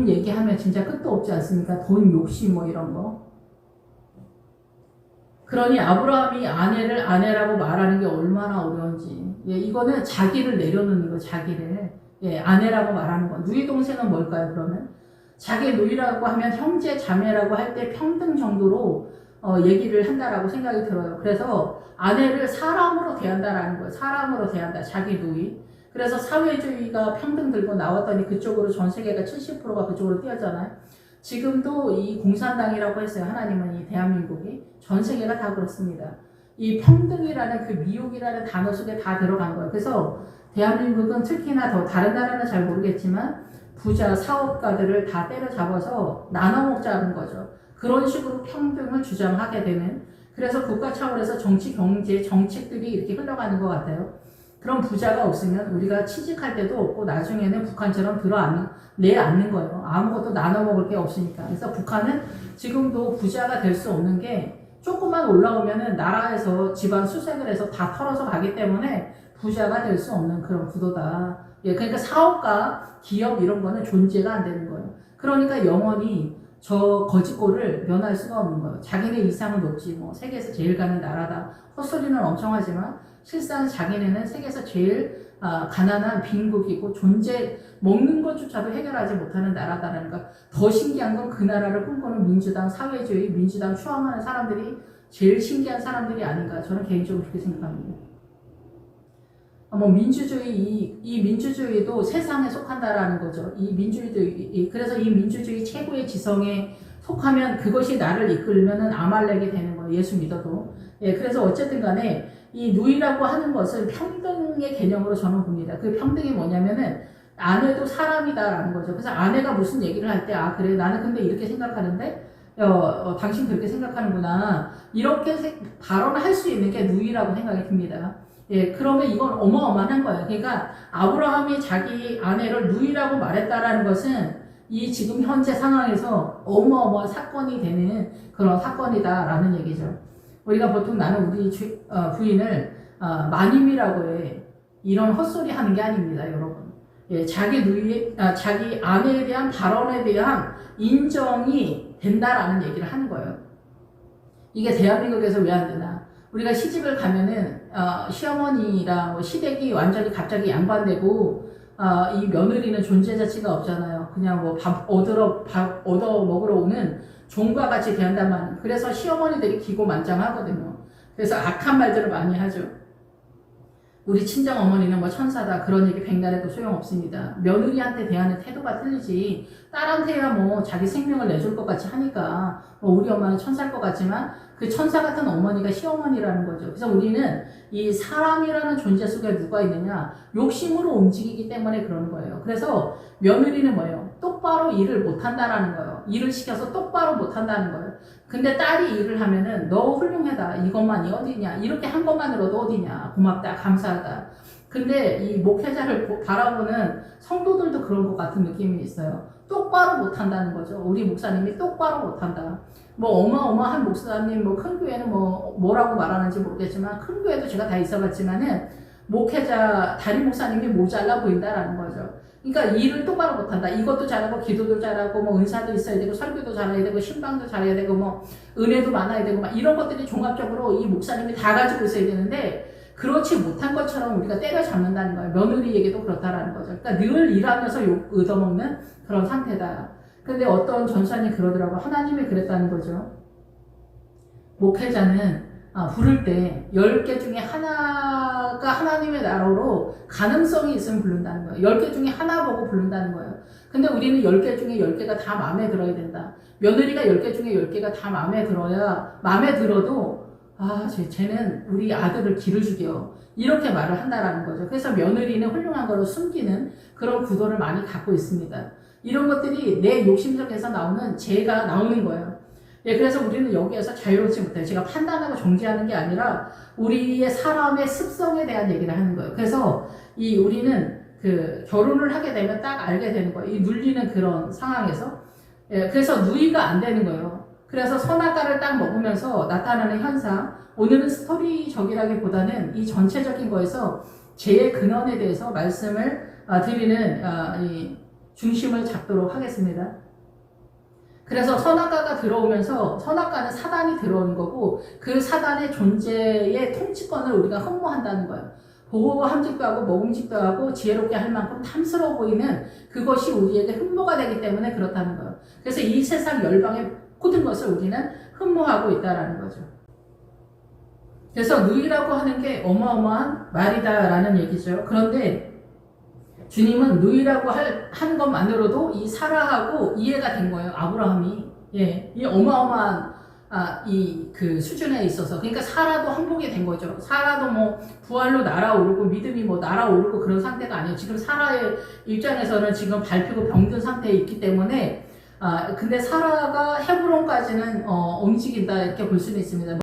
얘기하면 진짜 끝도 없지 않습니까? 돈 욕심 뭐 이런 거. 그러니 아브라함이 아내를 아내라고 말하는 게 얼마나 어려운지. 예, 이거는 자기를 내려놓는 거, 자기를. 예, 아내라고 말하는 거. 누이 동생은 뭘까요, 그러면? 자기 누이라고 하면 형제, 자매라고 할 때 평등 정도로 얘기를 한다라고 생각이 들어요. 그래서 아내를 사람으로 대한다라는 거예요. 사람으로 대한다, 자기 누이. 그래서 사회주의가 평등 들고 나왔더니 그쪽으로 전 세계가 70%가 그쪽으로 뛰었잖아요. 지금도 이 공산당이라고 했어요. 하나님은 이 대한민국이. 전 세계가 다 그렇습니다. 이 평등이라는 그 미혹이라는 단어 속에 다 들어간 거예요. 그래서 대한민국은 특히나 더 다른 나라는 잘 모르겠지만 부자 사업가들을 다 때려잡아서 나눠먹자는 거죠. 그런 식으로 평등을 주장하게 되는, 그래서 국가 차원에서 정치, 경제, 정책들이 이렇게 흘러가는 것 같아요. 그런 부자가 없으면 우리가 취직할 때도 없고 나중에는 북한처럼 내앉는 거예요. 아무것도 나눠 먹을 게 없으니까. 그래서 북한은 지금도 부자가 될 수 없는 게 조금만 올라오면은 나라에서 집안 수색을 해서 다 털어서 가기 때문에 부자가 될 수 없는 그런 구도다. 예, 그러니까 사업가, 기업 이런 거는 존재가 안 되는 거예요. 그러니까 영원히 저 거짓골을 면할 수가 없는 거예요. 자기네 이상은 높지, 뭐 세계에서 제일 가는 나라다. 헛소리는 엄청 하지만 실상 자기네는 세계에서 제일 가난한 빈국이고 먹는 것조차도 해결하지 못하는 나라다라는 거. 더 신기한 건 그 나라를 꿈꾸는 민주당, 사회주의, 민주당 추앙하는 사람들이 제일 신기한 사람들이 아닌가. 저는 개인적으로 그렇게 생각합니다. 뭐 민주주의, 이 민주주의도 세상에 속한다라는 거죠. 이 민주주의, 그래서 이 민주주의 최고의 지성에 속하면 그것이 나를 이끌면은 아말렉이 되는 거예요. 예수 믿어도. 예, 그래서 어쨌든 간에 이 누이라고 하는 것은 평등의 개념으로 저는 봅니다. 그 평등이 뭐냐면은 아내도 사람이다라는 거죠. 그래서 아내가 무슨 얘기를 할 때, 아, 그래, 나는 근데 이렇게 생각하는데, 당신 그렇게 생각하는구나. 이렇게 발언할 수 있는 게 누이라고 생각이 듭니다. 예, 그러면 이건 어마어마한 거예요. 그러니까 아브라함이 자기 아내를 누이라고 말했다라는 것은 이 지금 현재 상황에서 어마어마한 사건이 되는 그런 사건이다라는 얘기죠. 우리가 보통 나는 우리 부인을 마님이라고 해. 이런 헛소리 하는 게 아닙니다, 여러분. 예, 자기 아내에 대한 발언에 대한 인정이 된다라는 얘기를 하는 거예요. 이게 대한민국에서 왜 안 되나? 우리가 시집을 가면은 시어머니랑 뭐 시댁이 완전히 갑자기 양반되고 이 며느리는 존재 자체가 없잖아요. 그냥 뭐 밥 얻어 먹으러 오는 종과 같이 대한단 말이에요. 그래서 시어머니들이 기고만장하거든요. 그래서 악한 말들을 많이 하죠. 우리 친정 어머니는 뭐 천사다, 그런 얘기 백날 해도 소용없습니다. 며느리한테 대하는 태도가 틀리지, 딸한테야 뭐 자기 생명을 내줄 것 같이 하니까 뭐 우리 엄마는 천사일 것 같지만 그 천사 같은 어머니가 시어머니라는 거죠. 그래서 우리는 이 사람이라는 존재 속에 누가 있느냐, 욕심으로 움직이기 때문에 그러는 거예요. 그래서 며느리는 뭐예요? 똑바로 일을 못한다라는 거예요. 일을 시켜서 똑바로 못한다는 거예요. 근데 딸이 일을 하면은 너 훌륭하다, 이것만이 어디냐, 이렇게 한 것만으로도 어디냐, 고맙다, 감사하다. 근데 이 목회자를 바라보는 성도들도 그런 것 같은 느낌이 있어요. 똑바로 못한다는 거죠. 우리 목사님이 똑바로 못한다. 뭐 어마어마한 목사님, 뭐 큰 교회는 뭐라고 말하는지 모르겠지만, 큰 교회도 제가 다 있어봤지만은 목회자 담임 목사님이 모자라 보인다라는 거죠. 그러니까 일을 똑바로 못한다. 이것도 잘하고 기도도 잘하고 뭐 은사도 있어야 되고 설교도 잘해야 되고 신방도 잘해야 되고 뭐 은혜도 많아야 되고 막 이런 것들이 종합적으로 이 목사님이 다 가지고 있어야 되는데, 그렇지 못한 것처럼 우리가 때려잡는다는 거예요. 며느리에게도 그렇다라는 거죠. 그러니까 늘 일하면서 얻어먹는 그런 상태다. 근데 어떤 전사님 그러더라고. 하나님이 그랬다는 거죠. 목회자는 부를 때 10개 중에 하나가 하나님의 나라로 가능성이 있으면 부른다는 거예요. 10개 중에 하나 보고 부른다는 거예요. 근데 우리는 10개 중에 10개가 다 마음에 들어야 된다. 며느리가 10개 중에 10개가 다 마음에 들어야, 마음에 들어도 쟤는 우리 아들을 기를 죽여, 이렇게 말을 한다라는 거죠. 그래서 며느리는 훌륭한 거로 숨기는 그런 구도를 많이 갖고 있습니다. 이런 것들이 내 욕심 속에서 나오는 죄가 나오는 거예요. 예, 그래서 우리는 여기에서 자유롭지 못해요. 제가 판단하고 정죄하는 게 아니라 우리의 사람의 습성에 대한 얘기를 하는 거예요. 그래서 우리는 결혼을 하게 되면 딱 알게 되는 거예요. 이 눌리는 그런 상황에서. 예, 그래서 누이가 안 되는 거예요. 그래서 선악과를 딱 먹으면서 나타나는 현상, 오늘은 스토리적이라기보다는 이 전체적인 거에서 죄의 근원에 대해서 말씀을 드리는 이 중심을 잡도록 하겠습니다. 그래서 선악과가 들어오면서 선악과는 사단이 들어오는 거고 그 사단의 존재의 통치권을 우리가 흠모한다는 거예요. 보고 함직도 하고 먹음직도 하고 지혜롭게 할 만큼 탐스러워 보이는 그것이 우리에게 흠모가 되기 때문에 그렇다는 거예요. 그래서 이 세상 열방의 모든 것을 우리는 흠모하고 있다는 거죠. 그래서 누이라고 하는 게 어마어마한 말이다라는 얘기죠. 그런데 주님은 누이라고 하는 것만으로도 이 사라하고 이해가 된 거예요. 아브라함이. 예, 이 어마어마한 그 수준에 있어서. 그러니까 사라도 항복이 된 거죠. 사라도 뭐 부활로 날아오르고 믿음이 뭐 날아오르고 그런 상태가 아니에요. 지금 사라의 입장에서는 지금 밟히고 병든 상태에 있기 때문에 근데 사라가 헤브론까지는 움직인다 이렇게 볼 수는 있습니다.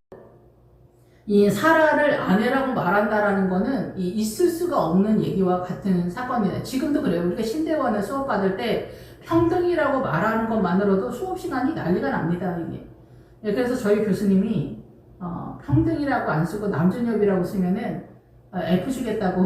이 사라를 아내라고 말한다라는 거는 있을 수가 없는 얘기와 같은 사건이에요. 지금도 그래요. 우리가 신대원을 수업받을 때 평등이라고 말하는 것만으로도 수업 시간이 난리가 납니다. 이게. 예, 그래서 저희 교수님이 평등이라고 안 쓰고 남존여비라고 쓰면은 F 주겠다고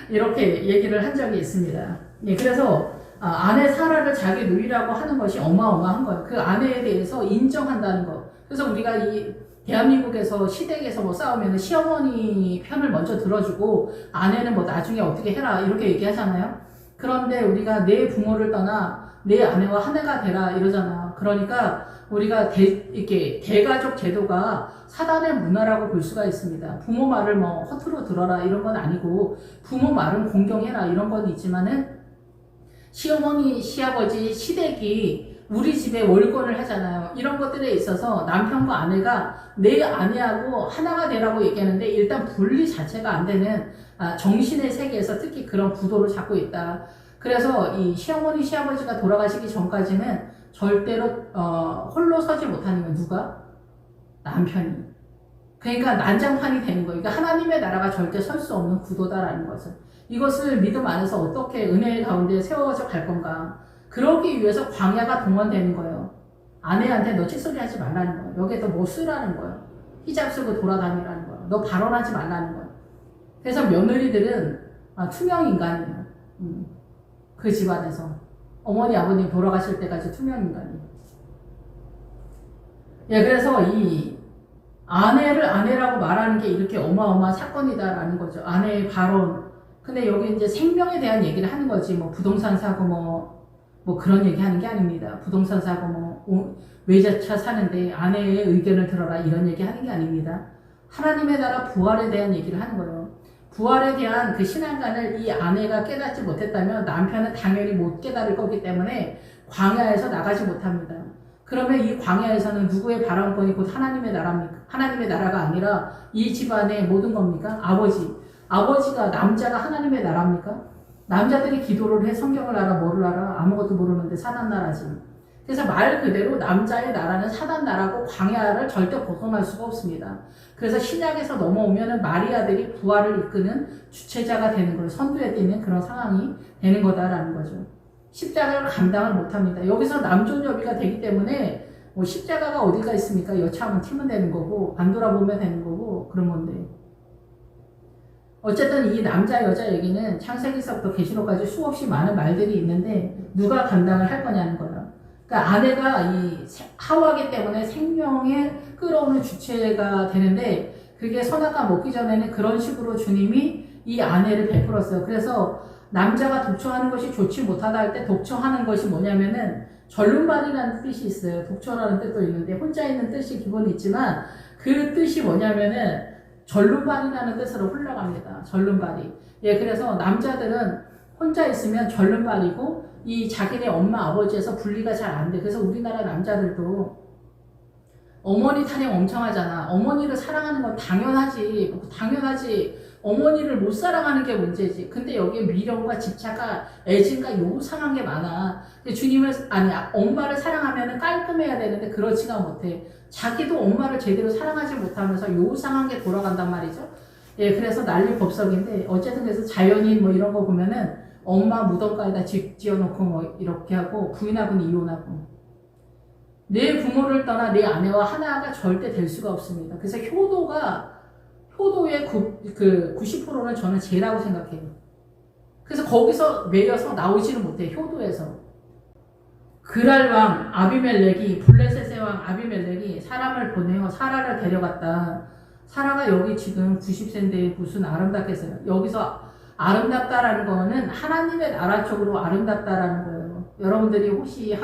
이렇게 얘기를 한 적이 있습니다. 예, 그래서 아내 사라를 자기 누이라고 하는 것이 어마어마한 거예요. 그 아내에 대해서 인정한다는 거. 그래서 우리가 이 대한민국에서 시댁에서 뭐 싸우면 시어머니 편을 먼저 들어주고 아내는 뭐 나중에 어떻게 해라 이렇게 얘기하잖아요. 그런데 우리가 내 부모를 떠나 내 아내와 하나가 되라 이러잖아요. 그러니까 우리가 이렇게 대가족 제도가 사단의 문화라고 볼 수가 있습니다. 부모 말을 뭐 허투루 들어라 이런 건 아니고 부모 말은 공경해라 이런 건 있지만은 시어머니, 시아버지, 시댁이 우리 집에 월권을 하잖아요. 이런 것들에 있어서 남편과 아내가 내 아내하고 하나가 되라고 얘기하는데 일단 분리 자체가 안 되는 정신의 세계에서 특히 그런 구도를 잡고 있다. 그래서 이 시어머니, 시아버지가 돌아가시기 전까지는 절대로 홀로 서지 못하는 건 누가? 남편이. 그러니까 난장판이 되는 거예요. 그러니까 하나님의 나라가 절대 설 수 없는 구도다라는 것을. 이것을 믿음 안에서 어떻게 은혜의 가운데 세워져 갈 건가. 그러기 위해서 광야가 동원되는 거예요. 아내한테 너 찌소리 하지 말라는 거예요. 여기에 너 뭐 쓰라는 거예요. 히잡 쓰고 돌아다니라는 거예요. 너 발언하지 말라는 거예요. 그래서 며느리들은 투명 인간이에요. 그 집안에서. 어머니, 아버님 돌아가실 때까지 투명 인간이에요. 예, 그래서 이 아내를 아내라고 말하는 게 이렇게 어마어마한 사건이다라는 거죠. 아내의 발언. 근데 여기 이제 생명에 대한 얘기를 하는 거지. 뭐 부동산 사고 뭐 그런 얘기 하는 게 아닙니다. 부동산 사고 뭐 외제차 사는데 아내의 의견을 들어라 이런 얘기 하는 게 아닙니다. 하나님의 나라 부활에 대한 얘기를 하는 거예요. 부활에 대한 그 신앙관을 이 아내가 깨닫지 못했다면 남편은 당연히 못 깨달을 거기 때문에 광야에서 나가지 못합니다. 그러면 이 광야에서는 누구의 발언권이 곧 하나님의 나라입니까? 하나님의 나라가 아니라 이 집안의 모든 겁니까? 아버지. 아버지가 남자가 하나님의 나라입니까? 남자들이 기도를 해 성경을 알아 뭐를 알아 아무것도 모르는데 사단 나라지. 그래서 말 그대로 남자의 나라는 사단 나라고 광야를 절대 벗어날 수가 없습니다. 그래서 신약에서 넘어오면은 마리아들이 부활을 이끄는 주체자가 되는 거예요. 선두에 뛰는 그런 상황이 되는 거다라는 거죠. 십자가를 감당을 못합니다. 여기서 남존여비가 되기 때문에 뭐 십자가가 어디가 있습니까? 여차하면 튀면 되는 거고 안 돌아보면 되는 거고 그런 건데. 어쨌든 이 남자 여자 얘기는 창세기서부터 계시록까지 수없이 많은 말들이 있는데 누가 감당을 할 거냐는 거예요. 그러니까 아내가 이 하와기 때문에 생명에 끌어오는 주체가 되는데 그게 선악과 먹기 전에는 그런 식으로 주님이 이 아내를 베풀었어요. 그래서 남자가 독초하는 것이 좋지 못하다 할 때 독초하는 것이 뭐냐면은 절름발이라는 뜻이 있어요. 독초라는 뜻도 있는데 혼자 있는 뜻이 기본이 있지만 그 뜻이 뭐냐면은 절름발이라는 뜻으로 흘러갑니다. 절름발이. 예, 그래서 남자들은 혼자 있으면 절름발이고 이 자기네 엄마 아버지에서 분리가 잘 안 돼. 그래서 우리나라 남자들도 어머니 탄핵 엄청 하잖아. 어머니를 사랑하는 건 당연하지. 당연하지. 어머니를 못 사랑하는 게 문제지. 근데 여기에 미련과 집착과 애증과 요상한 게 많아. 주님을, 엄마를 사랑하면 깔끔해야 되는데 그렇지가 못해. 자기도 엄마를 제대로 사랑하지 못하면서 요상한 게 돌아간단 말이죠. 예, 그래서 난리 법석인데, 어쨌든 그래서 자연인 뭐 이런 거 보면은 엄마 무덤가에다 집 지어놓고 뭐 이렇게 하고 부인하고는 이혼하고 내 부모를 떠나 내 아내와 하나가 절대 될 수가 없습니다. 그래서 효도의 90%는 저는 죄라고 생각해요. 그래서 거기서 매여서 나오지를 못해. 효도에서. 그랄 왕 아비멜렉이 블레셋의 왕 아비멜렉이 사람을 보내어 사라를 데려갔다. 사라가 여기 지금 90세인데 무슨 아름답겠어요. 여기서 아름답다라는 거는 하나님의 나라 쪽으로 아름답다라는 거예요. 여러분들이 혹시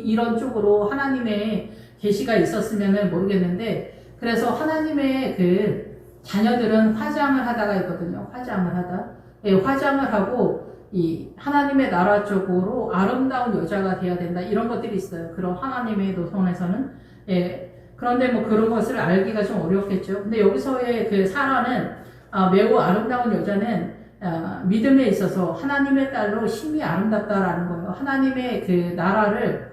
이런 쪽으로 하나님의 계시가 있었으면 모르겠는데, 그래서 하나님의 그 자녀들은 화장을 하다가 있거든요. 화장을 하다. 예, 화장을 하고 이 하나님의 나라 쪽으로 아름다운 여자가 돼야 된다. 이런 것들이 있어요. 그런 하나님의 노선에서는. 예. 그런데 뭐 그런 것을 알기가 좀 어렵겠죠. 근데 여기서의 그 사라는 매우 아름다운 여자는 믿음에 있어서 하나님의 딸로 심히 아름답다라는 거예요. 하나님의 그 나라를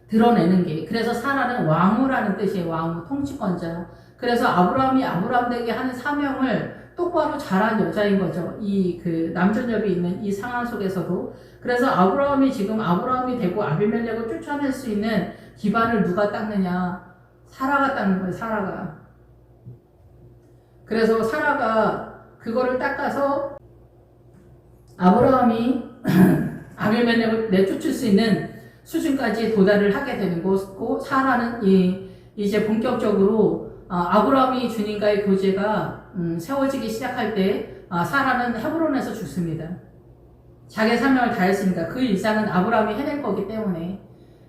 드러내는 게. 그래서 사라는 왕후라는 뜻이에요. 왕후, 통치권자. 그래서 아브라함이 아브라함에게 하는 사명을 똑바로 잘한 여자인 거죠. 이 그 남존엽이 있는 이 상황 속에서도. 그래서 아브라함이 되고 아비멜렉을 쫓아낼 수 있는 기반을 누가 닦느냐? 사라가 닦는 거예요. 사라가. 그래서 사라가 그거를 닦아서 아브라함이 아비멜렉을 내쫓을 수 있는 수준까지 도달을 하게 되는 것고, 사라는 이제 본격적으로 아브라함이 주님과의 교제가 세워지기 시작할 때 사라는 헤브론에서 죽습니다. 자기의 사명을 다했으니까 그 일상은 아브라함이 해낼 거기 때문에.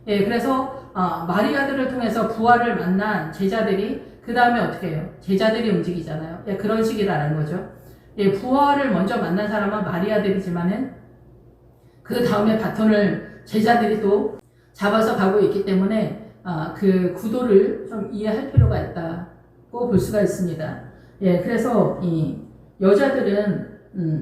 예, 그래서 마리아들을 통해서 부활을 만난 제자들이 그 다음에 어떻게 해요? 제자들이 움직이잖아요. 예, 그런 식이라는 거죠. 예, 부활을 먼저 만난 사람은 마리아들이지만은 그 다음에 바톤을 제자들이 또 잡아서 가고 있기 때문에 그 구도를 좀 이해할 필요가 있다고 볼 수가 있습니다. 예, 그래서 이 여자들은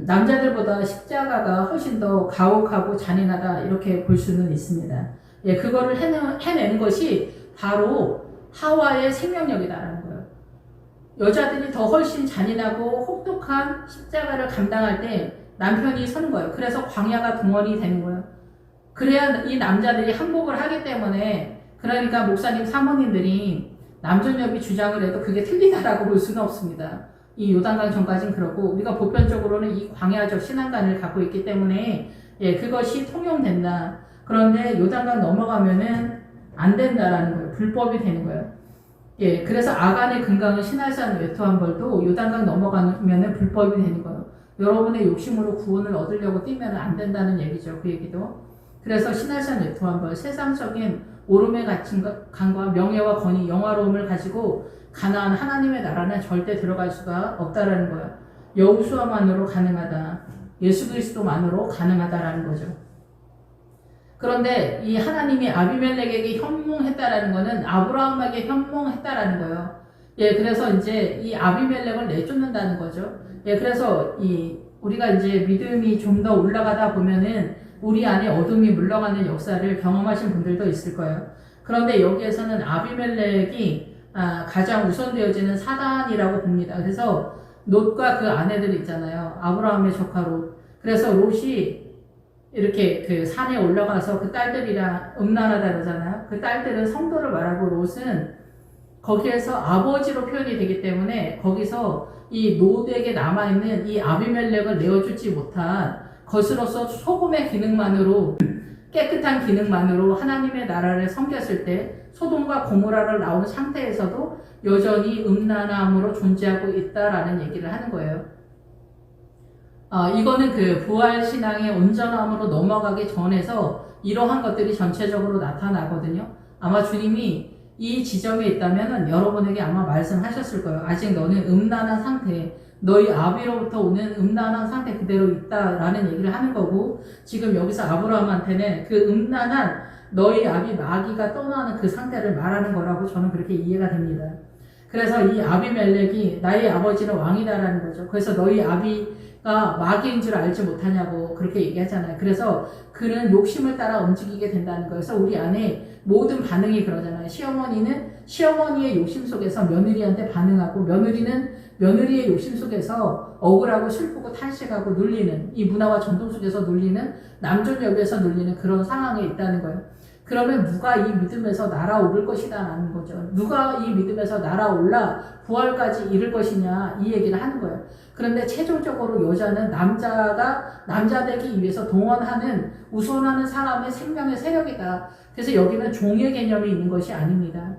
남자들보다 십자가가 훨씬 더 가혹하고 잔인하다 이렇게 볼 수는 있습니다. 예, 그거를 해내는 것이 바로 하와의 생명력이다라는 거예요. 여자들이 더 훨씬 잔인하고 혹독한 십자가를 감당할 때 남편이 서는 거예요. 그래서 광야가 동원이 되는 거예요. 그래야 이 남자들이 항복을 하기 때문에, 그러니까 목사님 사모님들이 남존엽이 주장을 해도 그게 틀리다라고 볼 수는 없습니다. 이 요단강 전까지는 그렇고, 우리가 보편적으로는 이 광야적 신앙관을 갖고 있기 때문에 예, 그것이 통용된다. 그런데 요단강 넘어가면은 안 된다라는 거예요. 불법이 되는 거예요. 예, 그래서 아간의 근강은 시날산 외투한벌도 요단강 넘어가면은 불법이 되는 거예요. 여러분의 욕심으로 구원을 얻으려고 뛰면 안 된다는 얘기죠. 그 얘기도. 그래서 시날산 외투한벌, 세상적인 오름의 강과 명예와 권위, 영화로움을 가지고 가나안 하나님의 나라는 절대 들어갈 수가 없다라는 거예요. 여호수아만으로 가능하다. 예수 그리스도만으로 가능하다라는 거죠. 그런데 이 하나님이 아비멜렉에게 현몽했다라는 거는 아브라함에게 현몽했다라는 거예요. 예, 그래서 이제 이 아비멜렉을 내쫓는다는 거죠. 예, 그래서 우리가 이제 믿음이 좀 더 올라가다 보면은 우리 안에 어둠이 물러가는 역사를 경험하신 분들도 있을 거예요. 그런데 여기에서는 아비멜렉이 가장 우선되어지는 사단이라고 봅니다. 그래서 롯과 그 아내들 있잖아요. 아브라함의 조카 롯. 그래서 롯이 이렇게 그 산에 올라가서 그 딸들이랑 음란하다 그러잖아요. 그 딸들은 성도를 말하고 롯은 거기에서 아버지로 표현이 되기 때문에 거기서 이 롯에게 남아있는 이 아비멜렉을 내어주지 못한 것으로서 소금의 기능만으로, 깨끗한 기능만으로 하나님의 나라를 섬겼을 때 소돔과 고모라를 나온 상태에서도 여전히 음란함으로 존재하고 있다라는 얘기를 하는 거예요. 이거는 그 부활신앙의 온전함으로 넘어가기 전에서 이러한 것들이 전체적으로 나타나거든요. 아마 주님이 이 지점에 있다면 여러분에게 아마 말씀하셨을 거예요. 아직 너는 음란한 상태, 너희 아비로부터 오는 음란한 상태 그대로 있다라는 얘기를 하는 거고, 지금 여기서 아브라함한테는 그 음란한 너희 아비 마귀가 떠나는 그 상태를 말하는 거라고 저는 그렇게 이해가 됩니다. 그래서 이 아비멜렉이 나의 아버지는 왕이다라는 거죠. 그래서 너희 아비가 마귀인 줄 알지 못하냐고 그렇게 얘기하잖아요. 그래서 그는 욕심을 따라 움직이게 된다는 거예요. 그래서 우리 안에 모든 반응이 그러잖아요. 시어머니는 시어머니의 욕심 속에서 며느리한테 반응하고, 며느리는 며느리의 욕심 속에서 억울하고 슬프고 탄식하고 눌리는, 이 문화와 전통 속에서 눌리는, 남존여비에서 눌리는 그런 상황에 있다는 거예요. 그러면 누가 이 믿음에서 날아오를 것이다 라는 거죠. 누가 이 믿음에서 날아올라 부활까지 이를 것이냐, 이 얘기를 하는 거예요. 그런데 최종적으로 여자는 남자 되기 위해서 동원하는, 우선하는 사람의 생명의 세력이다. 그래서 여기는 종의 개념이 있는 것이 아닙니다.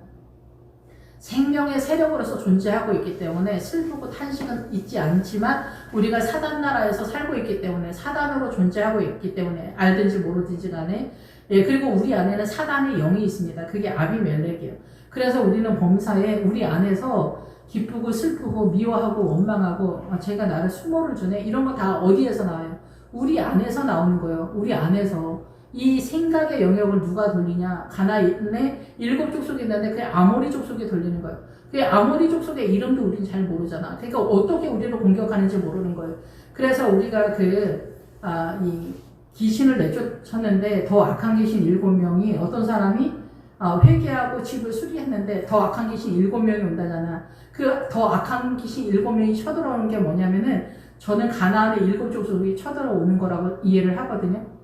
생명의 세력으로서 존재하고 있기 때문에 슬프고 탄식은 있지 않지만 우리가 사단 나라에서 살고 있기 때문에, 사단으로 존재하고 있기 때문에, 알든지 모르든지 간에, 예, 그리고 우리 안에는 사단의 영이 있습니다. 그게 아비멜렉이에요. 그래서 우리는 범사에 우리 안에서 기쁘고 슬프고 미워하고 원망하고, 제가 나를 수모를 주네, 이런 거 다 어디에서 나와요? 우리 안에서 나오는 거예요. 우리 안에서. 이 생각의 영역을 누가 돌리냐? 가나안의 7 족속이 있는데 그게 아모리 족속이 돌리는 거예요. 그 아모리 족속의 이름도 우리는 잘 모르잖아. 그러니까 어떻게 우리를 공격하는지 모르는 거예요. 그래서 우리가 이 귀신을 내쫓았는데 더 악한 귀신 7명이, 어떤 사람이 회개하고 집을 수리했는데 더 악한 귀신 7명이 온다잖아. 그 더 악한 귀신 7명이 쳐들어오는 게 뭐냐면은, 저는 가나안의 7 족속이 쳐들어오는 거라고 이해를 하거든요.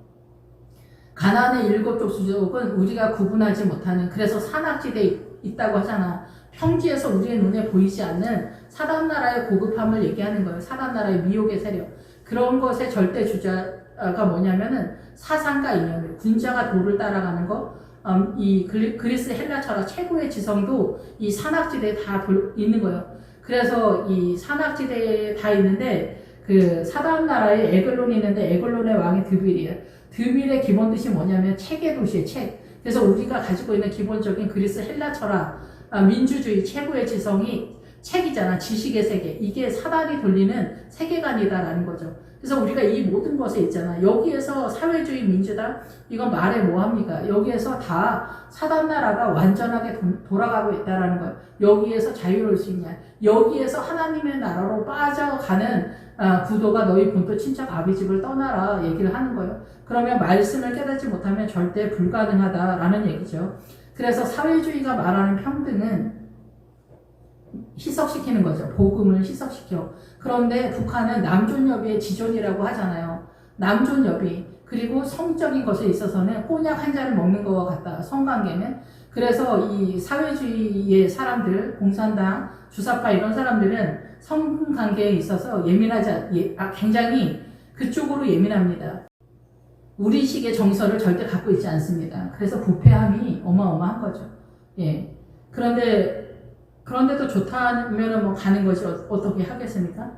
가나안의 7 족속은 우리가 구분하지 못하는, 그래서 산악지대에 있다고 하잖아. 평지에서 우리의 눈에 보이지 않는 사단 나라의 고급함을 얘기하는 거예요. 사단 나라의 미혹의 세력. 그런 것의 절대 주자가 뭐냐면은 사상과 이념이에요. 군자가 도를 따라가는 거, 이 그리스 헬라 철학 최고의 지성도 이 산악지대에 다 있는 거예요. 그래서 이 산악지대에 다 있는데, 그 사단 나라에 에글론이 있는데 에글론의 왕이 드빌이에요. 드빌의 기본 뜻이 뭐냐면 책의 도시의 책. 그래서 우리가 가지고 있는 기본적인 그리스 헬라 철학, 민주주의 최고의 지성이 책이잖아. 지식의 세계. 이게 사단이 돌리는 세계관이다라는 거죠. 그래서 우리가 이 모든 것에 있잖아. 여기에서 사회주의 민주당, 이건 말해 뭐합니까? 여기에서 다 사단 나라가 완전하게 돌아가고 있다라는 거예요. 여기에서 자유로울 수 있냐? 여기에서 하나님의 나라로 빠져가는 구도가 너희 본토 친척 아비집을 떠나라 얘기를 하는 거예요. 그러면 말씀을 깨닫지 못하면 절대 불가능하다라는 얘기죠. 그래서 사회주의가 말하는 평등은 희석시키는 거죠. 복음을 희석시켜. 그런데 북한은 남존여비의 지존이라고 하잖아요. 남존여비. 그리고 성적인 것에 있어서는 혼약 한 잔을 먹는 것과 같다. 성관계는. 그래서 이 사회주의의 사람들, 공산당, 주사파 이런 사람들은 성관계에 있어서 굉장히 그쪽으로 예민합니다. 우리식의 정서를 절대 갖고 있지 않습니다. 그래서 부패함이 어마어마한 거죠. 예. 그런데도 좋다면 뭐 가는 것이 어떻게 하겠습니까?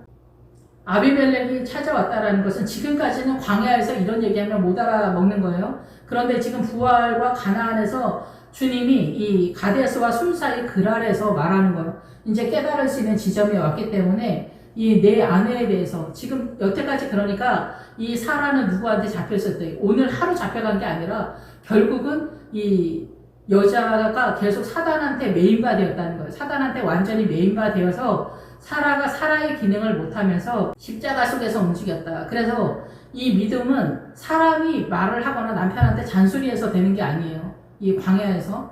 아비멜렉이 찾아왔다라는 것은, 지금까지는 광야에서 이런 얘기하면 못 알아먹는 거예요. 그런데 지금 부활과 가나안에서 주님이 이 가데스와 술 사이 그랄에서 말하는 거예요. 이제 깨달을 수 있는 지점에 왔기 때문에 이 내 아내에 대해서, 지금 여태까지 그러니까 이 사라는 누구한테 잡혔을 오늘 하루 잡혀간 게 아니라 결국은 이 여자가 계속 사단한테 메인바 되었다는 거예요. 사단한테 완전히 메인바 되어서 사라가 사라의 기능을 못하면서 십자가 속에서 움직였다. 그래서 이 믿음은 사람이 말을 하거나 남편한테 잔소리해서 되는 게 아니에요. 이 광야에서.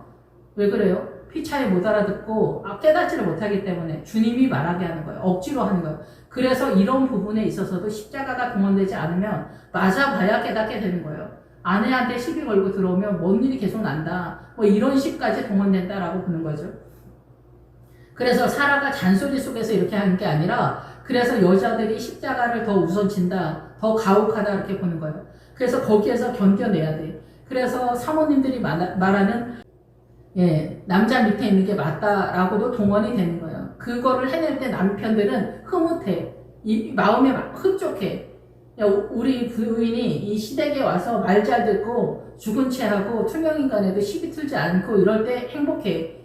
왜 그래요? 피차에 못 알아듣고 깨닫지를 못하기 때문에 주님이 말하게 하는 거예요. 억지로 하는 거예요. 그래서 이런 부분에 있어서도 십자가가 동원되지 않으면 맞아봐야 깨닫게 되는 거예요. 아내한테 시비 걸고 들어오면 뭔 일이 계속 난다. 뭐 이런 식까지 동원된다라고 보는 거죠. 그래서 사라가 잔소리 속에서 이렇게 하는 게 아니라, 그래서 여자들이 십자가를 더 우선친다, 더 가혹하다 이렇게 보는 거예요. 그래서 거기에서 견뎌내야 돼. 그래서 사모님들이 말하는 남자 밑에 있는 게 맞다라고도 동원이 되는 거예요. 그거를 해낼 때 남편들은 흐뭇해. 이 마음에 흡족해. 우리 부인이 이 시댁에 와서 말 잘 듣고 죽은 채 하고 투명인간에도 시비 틀지 않고 이럴 때 행복해.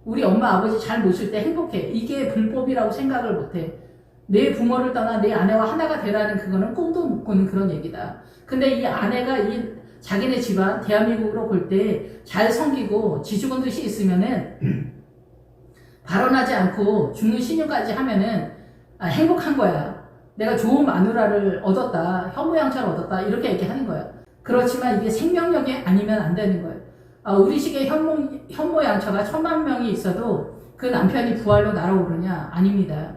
우리 엄마 아버지 잘 모실 때 행복해. 이게 불법이라고 생각을 못해. 내 부모를 떠나 내 아내와 하나가 되라는 그거는 꿈도 못 꾸는 그런 얘기다. 근데 이 아내가 이 자기네 집안 대한민국으로 볼 때 잘 섬기고 지죽은 듯이 있으면은 발언하지 않고 죽는 신유까지 하면은 행복한 거야. 내가 좋은 마누라를 얻었다, 현모양처를 얻었다, 이렇게 얘기하는 거야. 그렇지만 이게 생명력이 아니면 안 되는 거예요. 우리 시기에 현모양처가 1000만 명이 있어도 그 남편이 부활로 날아오르냐? 아닙니다.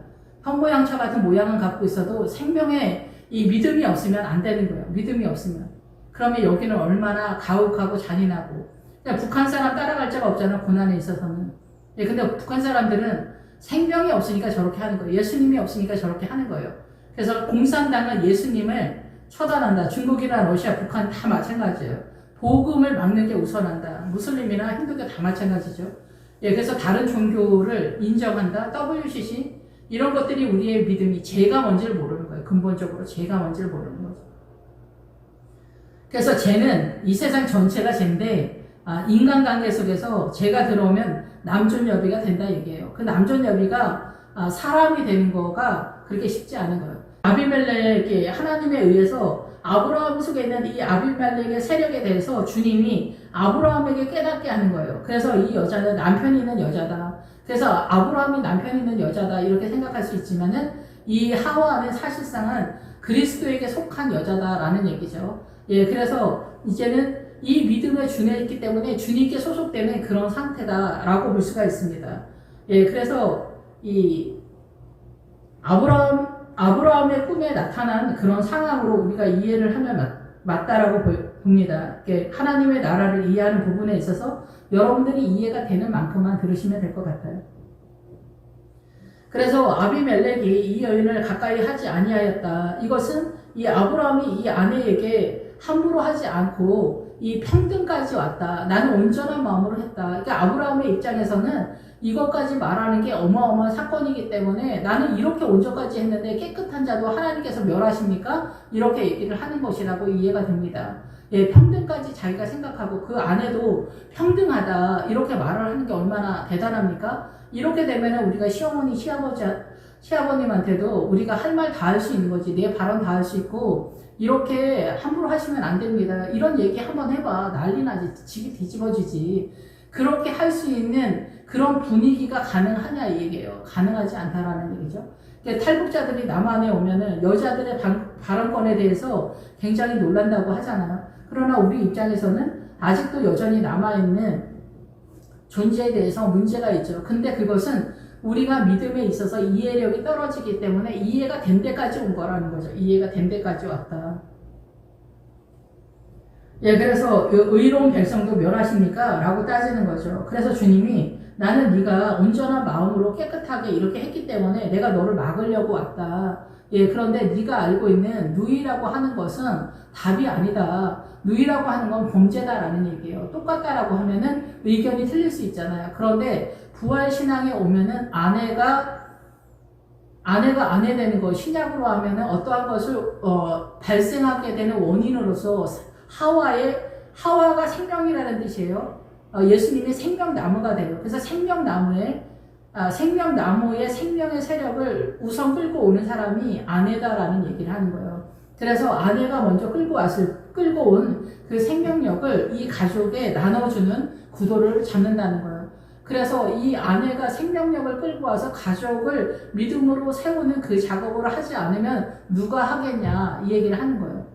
현모양처 같은 모양은 갖고 있어도 생명에 이 믿음이 없으면 안 되는 거예요. 믿음이 없으면. 그러면 여기는 얼마나 가혹하고 잔인하고. 그냥 북한 사람 따라갈 자가 없잖아, 고난에 있어서는. 예, 근데 북한 사람들은 생명이 없으니까 저렇게 하는 거예요. 예수님이 없으니까 저렇게 하는 거예요. 그래서 공산당은 예수님을 처단한다. 중국이나 러시아, 북한 다 마찬가지예요. 복음을 막는 게 우선한다. 무슬림이나 힌두교 다 마찬가지죠. 예, 그래서 다른 종교를 인정한다. WCC 이런 것들이 우리의 믿음이 죄가 뭔지를 모르는 거예요. 근본적으로 죄가 뭔지를 모르는 거죠. 그래서 죄는 이 세상 전체가 죄인데 인간관계 속에서 죄가 들어오면 남존여비가 된다 얘기예요. 그 남존여비가 사람이 되는 거가 그렇게 쉽지 않은 거예요. 아비멜렉이 하나님에 의해서 아브라함 속에 있는 이 아비멜렉의 세력에 대해서 주님이 아브라함에게 깨닫게 하는 거예요. 그래서 이 여자는 남편이 있는 여자다. 그래서 아브라함이 남편이 있는 여자다 이렇게 생각할 수 있지만은 이 하와는 사실상은 그리스도에게 속한 여자다라는 얘기죠. 예, 그래서 이제는 이 믿음에 준했기 때문에 주님께 소속되는 그런 상태다라고 볼 수가 있습니다. 예, 그래서 이 아브라함의 꿈에 나타난 그런 상황으로 우리가 이해를 하면 맞다라고 봅니다. 하나님의 나라를 이해하는 부분에 있어서 여러분들이 이해가 되는 만큼만 들으시면 될 것 같아요. 그래서 아비멜렉이 이 여인을 가까이 하지 아니하였다. 이것은 이 아브라함이 이 아내에게 함부로 하지 않고 이 평등까지 왔다. 나는 온전한 마음으로 했다. 그러니까 아브라함의 입장에서는 이것까지 말하는 게 어마어마한 사건이기 때문에 나는 이렇게 온전까지 했는데 깨끗한 자도 하나님께서 멸하십니까? 이렇게 얘기를 하는 것이라고 이해가 됩니다. 예, 평등까지 자기가 생각하고 그 아내도 평등하다 이렇게 말을 하는 게 얼마나 대단합니까? 이렇게 되면 우리가 시어머니, 시아버님한테도 우리가 할 말 다 할 수 있는 거지. 내 발언 다 할 수 있고 이렇게 함부로 하시면 안 됩니다. 이런 얘기 한번 해봐. 난리 나지. 집이 뒤집어지지. 그렇게 할 수 있는 그런 분위기가 가능하냐 이 얘기예요. 가능하지 않다라는 얘기죠. 그러니까 탈북자들이 남한에 오면은 여자들의 발언권에 대해서 굉장히 놀란다고 하잖아요. 그러나 우리 입장에서는 아직도 여전히 남아있는 존재에 대해서 문제가 있죠. 근데 그것은 우리가 믿음에 있어서 이해력이 떨어지기 때문에 이해가 된 데까지 온 거라는 거죠. 이해가 된 데까지 왔다. 예, 그래서 의로운 백성도 멸하십니까? 라고 따지는 거죠. 그래서 주님이 나는 네가 온전한 마음으로 깨끗하게 이렇게 했기 때문에 내가 너를 막으려고 왔다. 예, 그런데 네가 알고 있는 누이라고 하는 것은 답이 아니다. 누이라고 하는 건 범죄다라는 얘기예요. 똑같다라고 하면은 의견이 틀릴 수 있잖아요. 그런데 부활신앙에 오면은 아내가 아내 되는 거, 신약으로 하면은 어떠한 것을 발생하게 되는 원인으로서 하와가 생명이라는 뜻이에요. 예수님이 생명나무가 돼요. 그래서 생명나무의 생명의 세력을 우선 끌고 오는 사람이 아내다라는 얘기를 하는 거예요. 그래서 아내가 먼저 끌고 온 그 생명력을 이 가족에 나눠주는 구도를 잡는다는 거예요. 그래서 이 아내가 생명력을 끌고 와서 가족을 믿음으로 세우는 그 작업을 하지 않으면 누가 하겠냐 이 얘기를 하는 거예요.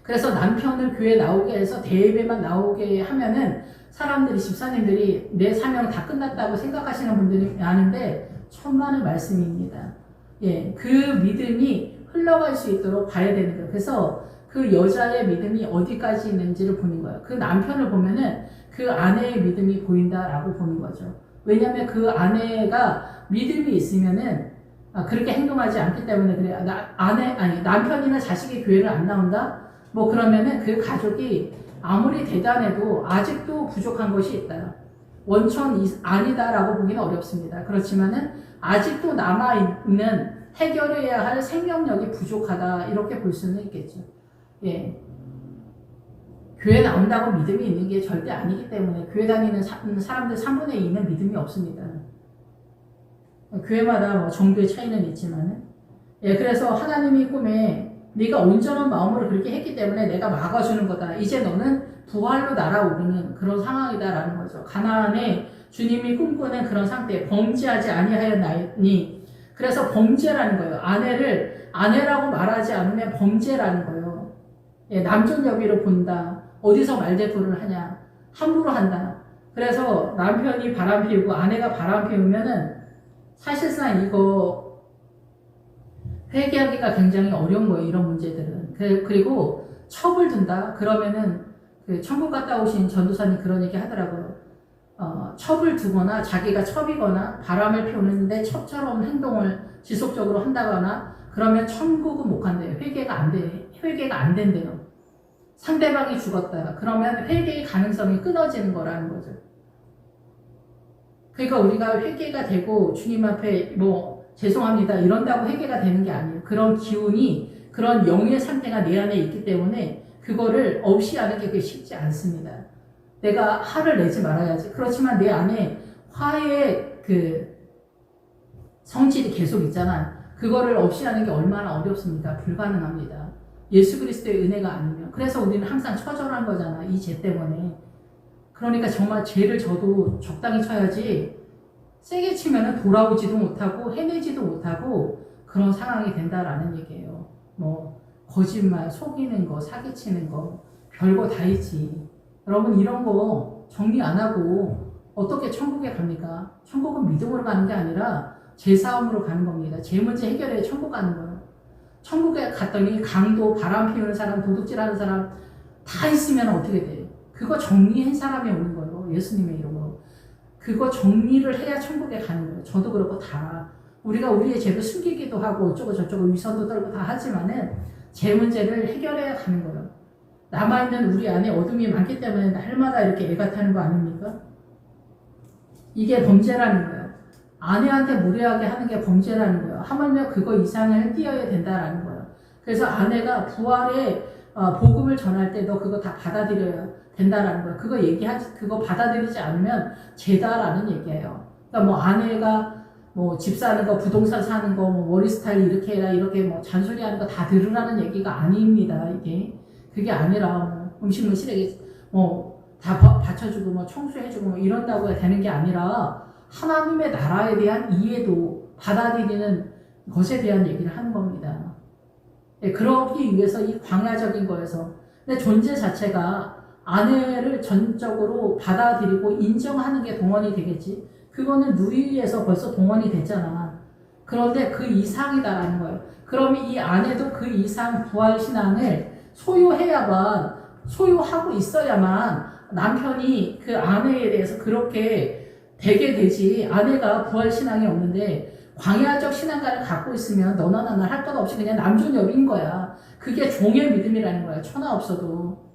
그래서 남편을 교회 나오게 해서 대예배만 나오게 하면은 사람들이, 집사님들이 내 사명 다 끝났다고 생각하시는 분들이 많은데 천만의 말씀입니다. 예, 그 믿음이 흘러갈 수 있도록 봐야 되는 거예요. 그래서 그 여자의 믿음이 어디까지 있는지를 보는 거예요. 그 남편을 보면은 그 아내의 믿음이 보인다라고 보는 거죠. 왜냐하면 그 아내가 믿음이 있으면은 그렇게 행동하지 않기 때문에 그래요. 남편이나 자식이 교회를 안 나온다? 뭐 그러면은 그 가족이 아무리 대단해도 아직도 부족한 것이 있다. 원천 아니다라고 보기는 어렵습니다. 그렇지만은 아직도 남아있는 해결해야 할 생명력이 부족하다 이렇게 볼 수는 있겠죠. 예. 교회 나온다고 믿음이 있는 게 절대 아니기 때문에 교회 다니는 사람들 3분의 2는 믿음이 없습니다. 교회마다 뭐 종교의 차이는 있지만은 예, 그래서 하나님이 꿈에 네가 온전한 마음으로 그렇게 했기 때문에 내가 막아주는 거다. 이제 너는 부활로 날아오르는 그런 상황이다라는 거죠. 가나안에 주님이 꿈꾸는 그런 상태에 범죄하지 아니하였나니 그래서 범죄라는 거예요. 아내를 아내라고 말하지 않으면 범죄라는 거예요. 예, 남존여비로 본다. 어디서 말대꾸를 하냐. 함부로 한다. 그래서 남편이 바람 피우고 아내가 바람 피우면은 사실상 이거 회개하기가 굉장히 어려운 거예요. 이런 문제들은. 그리고 첩을 둔다? 그러면은 그 천국 갔다 오신 전도사님 그런 얘기 하더라고요. 첩을 두거나 자기가 첩이거나 바람을 피우는데 첩처럼 행동을 지속적으로 한다거나 그러면 천국은 못 간대요. 회개가 안 된대요. 상대방이 죽었다. 그러면 회개의 가능성이 끊어지는 거라는 거죠. 그러니까 우리가 회개가 되고 주님 앞에 죄송합니다 이런다고 회개가 되는 게 아니에요. 그런 기운이 그런 영의 상태가 내 안에 있기 때문에 그거를 없이 하는 게 그게 쉽지 않습니다. 내가 화를 내지 말아야지. 그렇지만 내 안에 화의 그 성질이 계속 있잖아. 그거를 없이 하는 게 얼마나 어렵습니까? 불가능합니다. 예수 그리스도의 은혜가 아니면. 그래서 우리는 항상 처절한 거잖아. 이 죄 때문에. 그러니까 정말 죄를 져도 적당히 쳐야지 세게 치면 돌아오지도 못하고 해내지도 못하고 그런 상황이 된다라는 얘기예요. 거짓말, 속이는 거, 사기치는 거 별거 다 있지. 여러분 이런 거 정리 안 하고 어떻게 천국에 갑니까? 천국은 믿음으로 가는 게 아니라 제 싸움으로 가는 겁니다. 제 문제 해결해 천국 가는 거예요. 천국에 갔더니 강도, 바람 피우는 사람, 도둑질하는 사람 다 있으면 어떻게 돼요? 그거 정리한 사람이 오는 거예요. 예수님의 이름으로. 그거 정리를 해야 천국에 가는 거예요. 저도 그렇고 다. 우리가 우리의 죄를 숨기기도 하고 어쩌고 저쩌고 위선도 떨고 다 하지만은 제 문제를 해결해야 가는 거예요. 남아있는 우리 안에 어둠이 많기 때문에 날마다 이렇게 애가 타는 거 아닙니까? 이게 범죄라는 거예요. 아내한테 무례하게 하는 게 범죄라는 거예요. 하물며 그거 이상을 띄어야 된다라는 거예요. 그래서 아내가 부활의 복음을 전할 때 너 그거 다 받아들여야 된다라는 거예요. 그거 받아들이지 않으면 죄다라는 얘기예요. 그러니까 아내가 집 사는 거, 부동산 사는 거, 머리 스타일 이렇게 해라, 이렇게 잔소리하는 거 다 들으라는 얘기가 아닙니다. 그게 아니라 음식물 쓰레기 다 받쳐주고 청소해주고 이런다고 되는 게 아니라 하나님의 나라에 대한 이해도 받아들이는 것에 대한 얘기를 하는 겁니다. 네, 그러기 위해서 이 광야적인 거에서 근데 존재 자체가 아내를 전적으로 받아들이고 인정하는 게 동원이 되겠지. 그거는 누이에서 벌써 동원이 됐잖아. 그런데 그 이상이다라는 거예요. 그럼 이 아내도 그 이상 부활신앙을 소유하고 있어야만 남편이 그 아내에 대해서 그렇게 되게 되지. 아내가 부활신앙이 없는데 광야적 신앙가를 갖고 있으면 너나 나나 할 것 없이 그냥 남존여비인 거야. 그게 종의 믿음이라는 거야. 천하 없어도.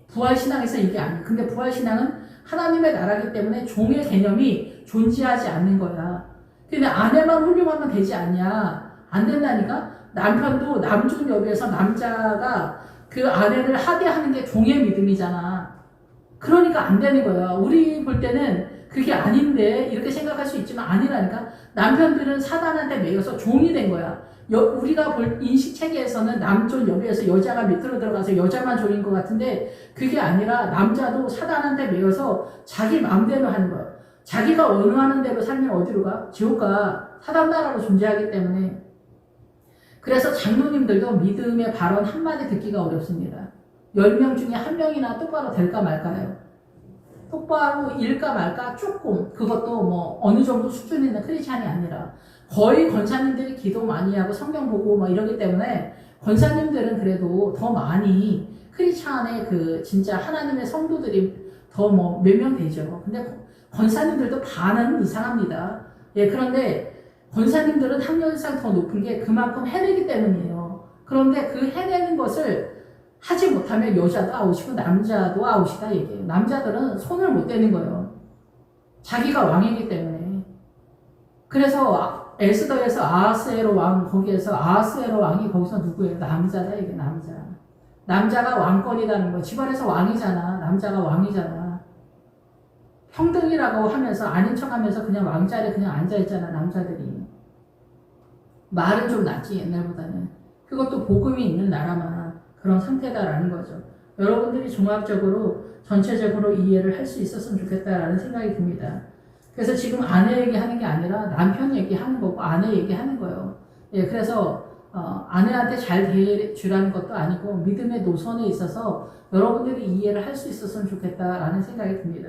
부활신앙에서 이게 아니야. 근데 부활신앙은 하나님의 나라기 때문에 종의 개념이 존재하지 않는 거야. 근데 아내만 훌륭하면 되지 않냐. 안 된다니까? 남편도 남존여비에서 남자가 그 아내를 하대하는 게 종의 믿음이잖아. 그러니까 안 되는 거야. 우리 볼 때는 그게 아닌데 이렇게 생각할 수 있지만 아니라니까. 남편들은 사단한테 매여서 종이 된 거야. 우리가 볼 인식체계에서는 남존 여비에서 여자가 밑으로 들어가서 여자만 종인 것 같은데 그게 아니라 남자도 사단한테 매여서 자기 마음대로 하는 거야. 자기가 원하는 대로 살면 어디로 가? 지옥 가. 사단 나라로 존재하기 때문에. 그래서 장로님들도 믿음의 발언 한마디 듣기가 어렵습니다. 10명 중에 1명이나 똑바로 될까 말까요? 똑바로 일까 말까 조금. 그것도 어느 정도 수준에 있는 크리스찬이 아니라 거의 권사님들이 기도 많이 하고 성경 보고 이러기 때문에 권사님들은 그래도 더 많이 크리스찬의 진짜 하나님의 성도들이 더 몇 명 되죠. 근데 권사님들도 반은 이상합니다. 예, 그런데 권사님들은 학력상 더 높은 게 그만큼 해내기 때문이에요. 그런데 그 해내는 것을 하지 못하면 여자도 아웃이고 남자도 아웃이다 얘기해요. 남자들은 손을 못 대는 거예요. 자기가 왕이기 때문에. 그래서 에스더에서 아하스에로 왕, 거기에서 아하스에로 왕이 거기서 누구예요? 남자다 이게 남자. 남자가 왕권이라는 거. 집안에서 왕이잖아. 남자가 왕이잖아. 평등이라고 하면서 아닌 척하면서 그냥 왕자리에 그냥 앉아있잖아. 남자들이. 말은 좀 낫지 옛날보다는. 그것도 복음이 있는 나라만 그런 상태다라는 거죠. 여러분들이 종합적으로 전체적으로 이해를 할 수 있었으면 좋겠다라는 생각이 듭니다. 그래서 지금 아내 얘기하는 게 아니라 남편 얘기하는 거고 아내 얘기하는 거예요. 예, 그래서 아내한테 잘 대해주라는 것도 아니고 믿음의 노선에 있어서 여러분들이 이해를 할 수 있었으면 좋겠다라는 생각이 듭니다.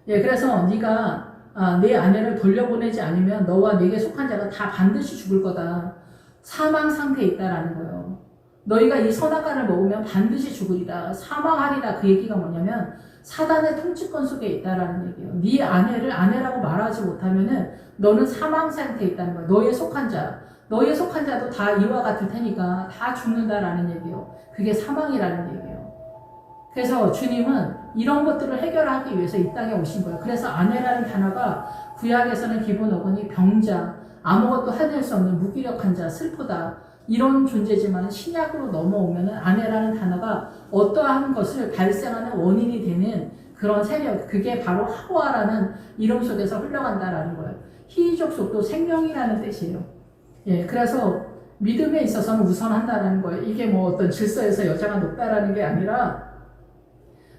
예, 그래서 네가 내 아내를 돌려보내지 않으면 너와 네게 속한 자가 다 반드시 죽을 거다. 사망 상태에 있다라는 거예요. 너희가 이 선악과를 먹으면 반드시 죽으리라. 사망하리라. 그 얘기가 뭐냐면 사단의 통치권 속에 있다라는 얘기예요. 네 아내를 아내라고 말하지 못하면은 너는 사망 상태에 있다는 거예요. 너희에 속한 자. 너희에 속한 자도 다 이와 같을 테니까 다 죽는다라는 얘기예요. 그게 사망이라는 얘기예요. 그래서 주님은 이런 것들을 해결하기 위해서 이 땅에 오신 거예요. 그래서 아내라는 단어가 구약에서는 기본 어근이 병자, 아무것도 해낼 수 없는 무기력한 자, 슬프다 이런 존재지만 신약으로 넘어오면은 아내라는 단어가 어떠한 것을 발생하는 원인이 되는 그런 세력, 그게 바로 하와라는 이름 속에서 흘러간다라는 거예요. 희귀족 속도 생명이라는 뜻이에요. 예, 그래서 믿음에 있어서는 우선한다라는 거예요. 이게 뭐 어떤 질서에서 여자가 높다라는 게 아니라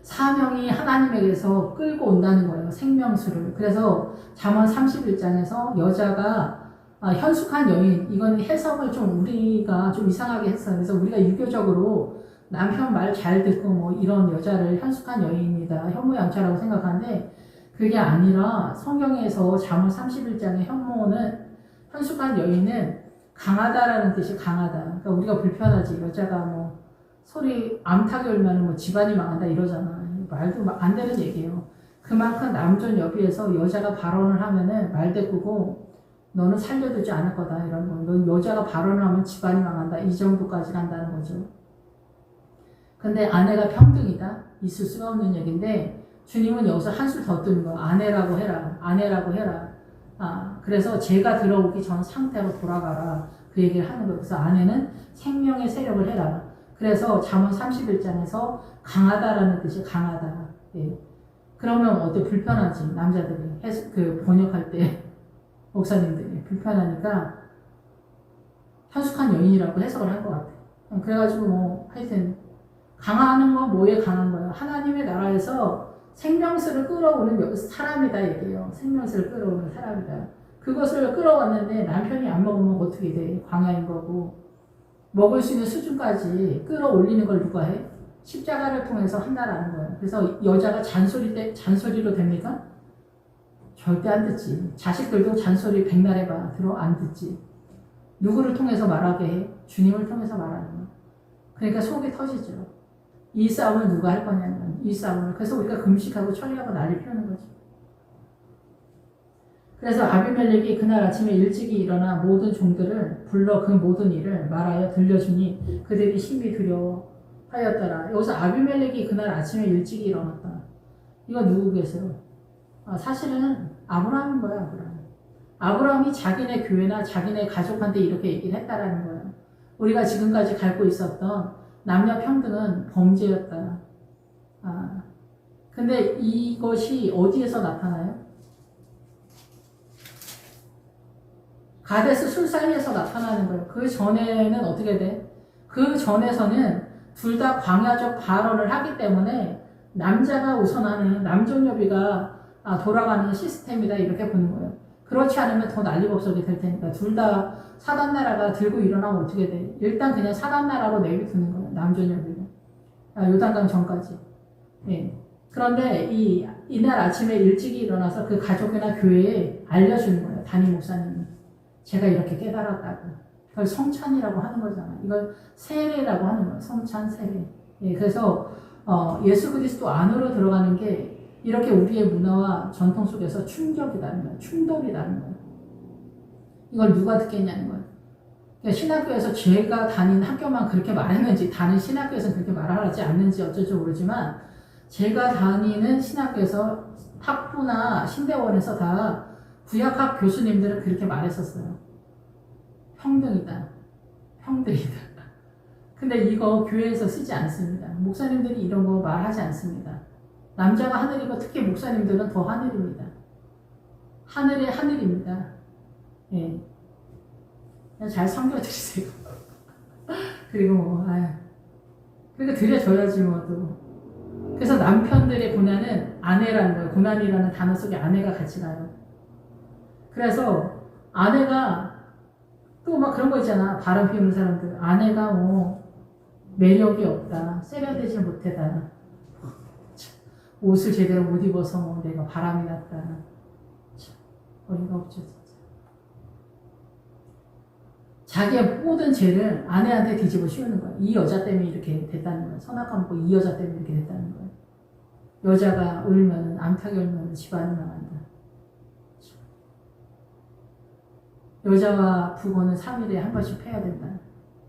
사명이 하나님에게서 끌고 온다는 거예요. 생명수를. 그래서 잠언 31장에서 여자가 현숙한 여인, 이건 해석을 좀 우리가 좀 이상하게 했어요. 그래서 우리가 유교적으로 남편 말 잘 듣고 뭐 이런 여자를 현숙한 여인이다, 현모양처라고 생각하는데 그게 아니라 성경에서 잠언 31장의 현숙한 여인은 강하다라는 뜻이 강하다. 그러니까 우리가 불편하지. 여자가 뭐 소리 암탉이 울면 뭐 집안이 망한다 이러잖아. 말도 안 되는 얘기예요. 그만큼 남존 여비에서 여자가 발언을 하면은 말대꾸고 너는 살려두지 않을 거다 이런 거. 너 여자가 발언을 하면 집안이 망한다 이 정도까지 간다는 거죠. 근데 아내가 평등이다 있을 수가 없는 얘기인데 주님은 여기서 한술 더 뜨는 거야. 아내라고 해라. 아내라고 해라. 그래서 제가 들어오기 전 상태로 돌아가라. 그 얘기를 하는 거예요. 그래서 아내는 생명의 세력을 해라. 그래서 잠언 31장에서 강하다라는 뜻이 강하다. 예. 그러면 어때? 불편하지. 남자들이 그 번역할 때 목사님들이 불편하니까 현숙한 여인이라고 해석을 한 것 같아. 그래가지고 뭐 하여튼 강하는 건 뭐에 강한 거예요? 하나님의 나라에서 생명수를 끌어오는 사람이다 얘기해요. 생명수를 끌어오는 사람이다. 그것을 끌어왔는데 남편이 안 먹으면 어떻게 돼? 광야인 거고 먹을 수 있는 수준까지 끌어올리는 걸 누가 해? 십자가를 통해서 한다라는 거예요. 그래서 여자가 잔소리로 됩니까? 절대 안 듣지. 자식들도 잔소리 백날 해봐. 들어? 안 듣지. 누구를 통해서 말하게 해? 주님을 통해서 말하는 거예요. 그러니까 속이 터지죠. 이 싸움을 누가 할 거냐면 이 싸움을. 그래서 우리가 금식하고 철회하고 난리 피우는 거죠. 그래서 아비멜렉이 그날 아침에 일찍이 일어나 모든 종들을 불러 그 모든 일을 말하여 들려주니 그들이 심히 두려워하였더라. 여기서 아비멜렉이 그날 아침에 일찍이 일어났다. 이거 누구겠어요? 사실은 아브라함인 거야. 아브라함이 자기네 교회나 자기네 가족한테 이렇게 얘기를 했다라는 거예요. 우리가 지금까지 갖고 있었던 남녀 평등은 범죄였다. 근데 이것이 어디에서 나타나요? 가데스 술사이에서 나타나는 거예요. 그 전에는 어떻게 돼? 그 전에서는 둘 다 광야적 발언을 하기 때문에 남자가 우선하는 남존여비가 돌아가는 시스템이다 이렇게 보는 거예요. 그렇지 않으면 더 난리법석이 될 테니까 둘 다 사단나라가 들고 일어나면 어떻게 돼? 일단 그냥 사단나라로 내비두는 거예요. 남존여비를. 요단강 전까지. 예. 그런데 이날 아침에 일찍이 일어나서 그 가족이나 교회에 알려주는 거예요. 담임 목사님이. 제가 이렇게 깨달았다고. 그걸 성찬이라고 하는 거잖아요. 이걸 세례라고 하는 거예요. 성찬, 세례. 예, 그래서 예수 그리스도 안으로 들어가는 게 이렇게 우리의 문화와 전통 속에서 충격이라는 거예요. 충돌이라는 거예요. 이걸 누가 듣겠냐는 거예요. 그러니까 신학교에서 제가 다닌 학교만 그렇게 말했는지 다른 신학교에서는 그렇게 말하지 않는지 어쩔지 모르지만 제가 다니는 신학교에서 학부나 신대원에서 다 구약학 교수님들은 그렇게 말했었어요. 평등이다. 평등이다. 근데 이거 교회에서 쓰지 않습니다. 목사님들이 이런 거 말하지 않습니다. 남자가 하늘이고 특히 목사님들은 더 하늘입니다. 하늘의 하늘입니다. 예. 그냥 잘 섬겨주세요. 그리고 뭐, 그러니까 드려줘야지 뭐 또. 그래서 남편들의 고난은 아내라는 거예요. 고난이라는 단어 속에 아내가 같이 가요. 그래서 아내가 또 막 그런 거 있잖아. 바람 피우는 사람들. 아내가 뭐 매력이 없다. 세련되지 못하다. 옷을 제대로 못 입어서 뭐 내가 바람이 났다. 어이가 없죠, 진짜. 자기의 모든 죄를 아내한테 뒤집어 씌우는 거예요. 이 여자 때문에 이렇게 됐다는 거예요. 선악관 보고 이 여자 때문에 이렇게 됐다는 거예요. 여자가 울면, 암탉이 울면 집안이 망한다. 여자와 부부는 3일에 한 번씩 패야 된다.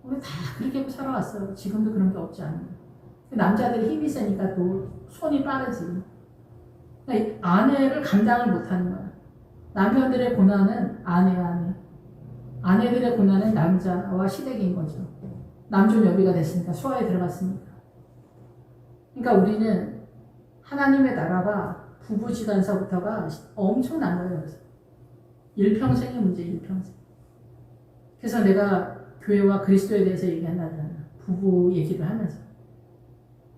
우리 다 그렇게 살아왔어요. 지금도 그런 게 없지 않아요. 남자들이 힘이 세니까 또 손이 빠르지. 그러니까 아내를 감당을 못하는 거야. 남편들의 고난은 아내와 아내. 아내들의 고난은 남자와 시댁인 거죠. 남존여비가 됐으니까, 수하에 들어갔으니까. 그러니까 우리는 하나님의 나라가 부부지간서부터가 엄청난 거예요. 그래서 일평생의 문제, 일평생. 그래서 내가 교회와 그리스도에 대해서 얘기한다잖아. 부부 얘기를 하면서.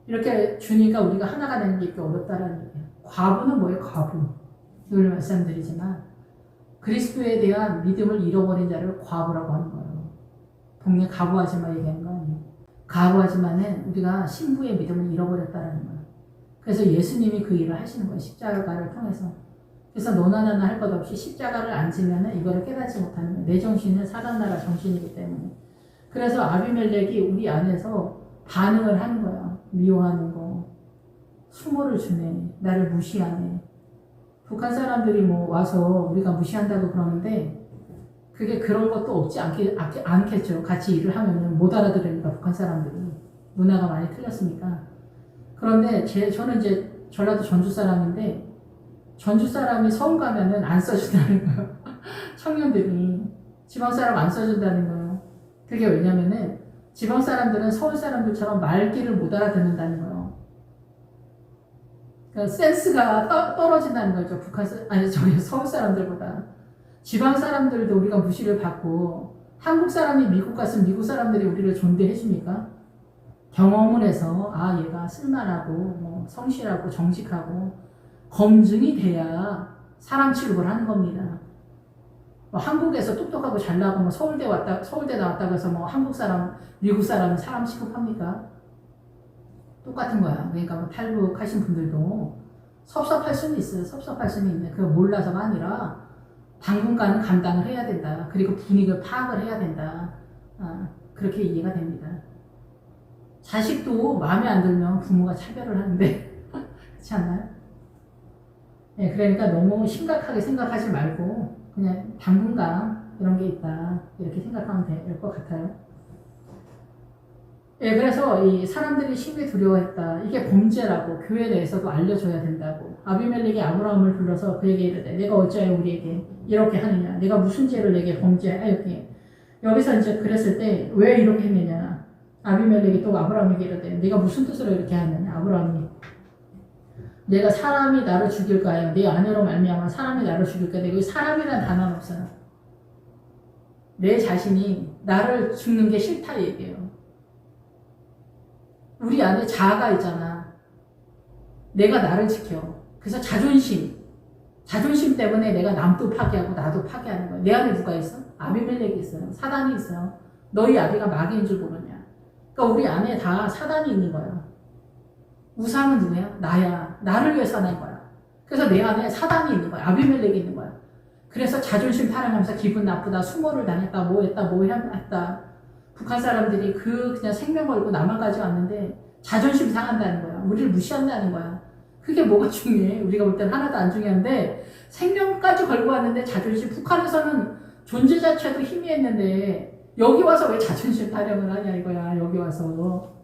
이렇게 주니까 우리가 하나가 되는 게 이렇게 어렵다라는 얘기예요. 과부는 뭐예요? 과부. 늘 말씀드리지만 그리스도에 대한 믿음을 잃어버린 자를 과부라고 하는 거예요. 동네 과부아줌마 얘기하는 거 아니에요. 과부아줌마는 우리가 신부의 믿음을 잃어버렸다라는 거예요. 그래서 예수님이 그 일을 하시는 거예요. 십자가를 통해서. 그래서 너나 나나 할 것 없이 십자가를 안 지면은 이거를 깨닫지 못하는 거예요. 내 정신은 사단 나라 정신이기 때문에. 그래서 아비멜렉이 우리 안에서 반응을 하는 거야. 미워하는 거. 수모를 주네. 나를 무시하네. 북한 사람들이 뭐 와서 우리가 무시한다고 그러는데 그게 그런 것도 없지 않겠죠. 같이 일을 하면은 못 알아들으니까 북한 사람들이. 문화가 많이 틀렸으니까. 그런데 저는 이제 전라도 전주 사람인데 전주 사람이 서울 가면은 안 써준다는 거예요. 청년들이. 지방 사람 안 써준다는 거예요. 그게 왜냐면은 지방 사람들은 서울 사람들처럼 말귀를 못 알아듣는다는 거예요. 그러니까 센스가 떨어진다는 거죠. 서울 사람들보다. 지방 사람들도 우리가 무시를 받고 한국 사람이 미국 갔으면 미국 사람들이 우리를 존대해 줍니까? 경험을 해서 얘가 쓸만하고 뭐 성실하고 정직하고 검증이 돼야 사람 취급을 하는 겁니다. 뭐 한국에서 똑똑하고 잘나고 뭐 서울대 나왔다고 해서 뭐 한국 사람, 미국 사람은 사람 취급합니까? 똑같은 거야. 그러니까 뭐 탈북하신 분들도 섭섭할 수는 있어요. 섭섭할 수는 있는데 그거 몰라서가 아니라 당분간은 감당을 해야 된다. 그리고 분위기를 파악을 해야 된다. 그렇게 이해가 됩니다. 자식도 마음에 안 들면 부모가 차별을 하는데 그렇지 않나요? 네, 그러니까 너무 심각하게 생각하지 말고 그냥 당분간 이런 게 있다. 이렇게 생각하면 될 것 같아요. 예, 그래서 이 사람들이 심히 두려워했다. 이게 범죄라고 교회 내에서도 알려줘야 된다고. 아비멜렉이 아브라함을 불러서 그에게 이르되 내가 어찌하여 우리에게 이렇게 하느냐. 내가 무슨 죄를 내게 범죄하였기에. 여기서 이제 그랬을 때 왜 이렇게 했느냐. 아비멜렉이 또 아브라함에게 이르되 내가 무슨 뜻으로 이렇게 하느냐. 아브라함이 내가 사람이 나를 죽일까요? 내 아내로 말미암아 사람이 나를 죽일까? 여기 사람이란 단어는 없어요. 내 자신이 나를 죽는 게 싫다 얘기예요. 우리 안에 자아가 있잖아. 내가 나를 지켜. 그래서 자존심 때문에 내가 남도 파괴하고 나도 파괴하는 거야. 내 안에 누가 있어? 아비멜렉이 있어요. 사단이 있어요. 너희 아비가 마귀인 줄 모르냐. 그러니까 우리 안에 다 사단이 있는 거야. 우상은 누구야? 나야. 나를 위해서 낸 거야. 그래서 내 안에 사단이 있는 거야. 아비멜렉이 있는 거야. 그래서 자존심 타령하면서 기분 나쁘다. 수모를 당했다. 뭐 했다. 북한 사람들이 그냥 생명 걸고 남한까지 왔는데 자존심 상한다는 거야. 우리를 무시한다는 거야. 그게 뭐가 중요해? 우리가 볼 때는 하나도 안 중요한데 생명까지 걸고 왔는데 자존심. 북한에서는 존재 자체도 희미했는데 여기 와서 왜 자존심 타령을 하냐 이거야. 여기 와서.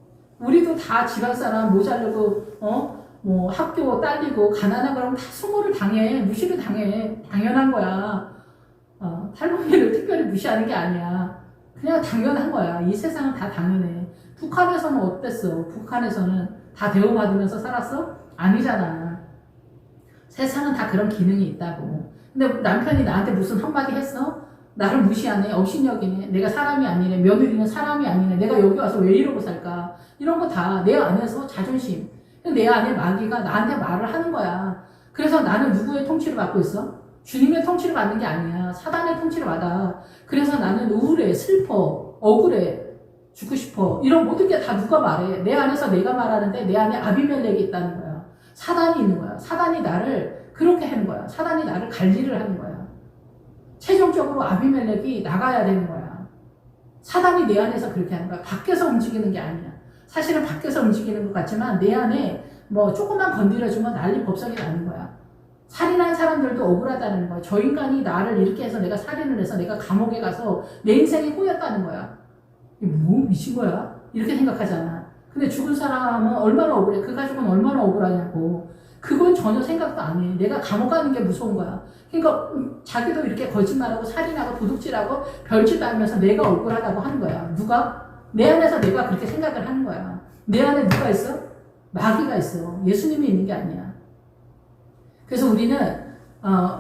우리도 다 지방 사람 모자르고 뭐 학교 딸리고 가난하고 그러면 다 수모를 당해. 무시를 당해. 당연한 거야. 탈북민을 특별히 무시하는 게 아니야. 그냥 당연한 거야. 이 세상은 다 당연해. 북한에서는 어땠어? 북한에서는 다 대우받으면서 살았어? 아니잖아. 세상은 다 그런 기능이 있다고. 근데 남편이 나한테 무슨 한마디 했어? 나를 무시하네. 업신여기네. 내가 사람이 아니네. 며느리는 사람이 아니네. 내가 여기 와서 왜 이러고 살까? 이런 거 다 내 안에서 자존심. 내 안에 마귀가 나한테 말을 하는 거야. 그래서 나는 누구의 통치를 받고 있어? 주님의 통치를 받는 게 아니야. 사단의 통치를 받아. 그래서 나는 우울해, 슬퍼, 억울해, 죽고 싶어. 이런 모든 게 다 누가 말해. 내 안에서 내가 말하는데 내 안에 아비멜렉이 있다는 거야. 사단이 있는 거야. 사단이 나를 그렇게 하는 거야. 사단이 나를 관리를 하는 거야. 최종적으로 아비멜렉이 나가야 되는 거야. 사단이 내 안에서 그렇게 하는 거야. 밖에서 움직이는 게 아니야. 사실은 밖에서 움직이는 것 같지만 내 안에 뭐 조금만 건드려주면 난리 법석이 나는 거야. 살인한 사람들도 억울하다는 거야. 저 인간이 나를 이렇게 해서 내가 살인을 해서 내가 감옥에 가서 내 인생이 꼬였다는 거야. 이게 뭐 미친 거야? 이렇게 생각하잖아. 근데 죽은 사람은 얼마나 억울해. 그 가족은 얼마나 억울하냐고. 그건 전혀 생각도 안 해. 내가 감옥 가는 게 무서운 거야. 그러니까 자기도 이렇게 거짓말하고 살인하고 도둑질하고 별짓 하면서 내가 억울하다고 하는 거야. 누가? 내 안에서 내가 그렇게 생각을 하는 거야. 내 안에 누가 있어? 마귀가 있어. 예수님이 있는 게 아니야. 그래서 우리는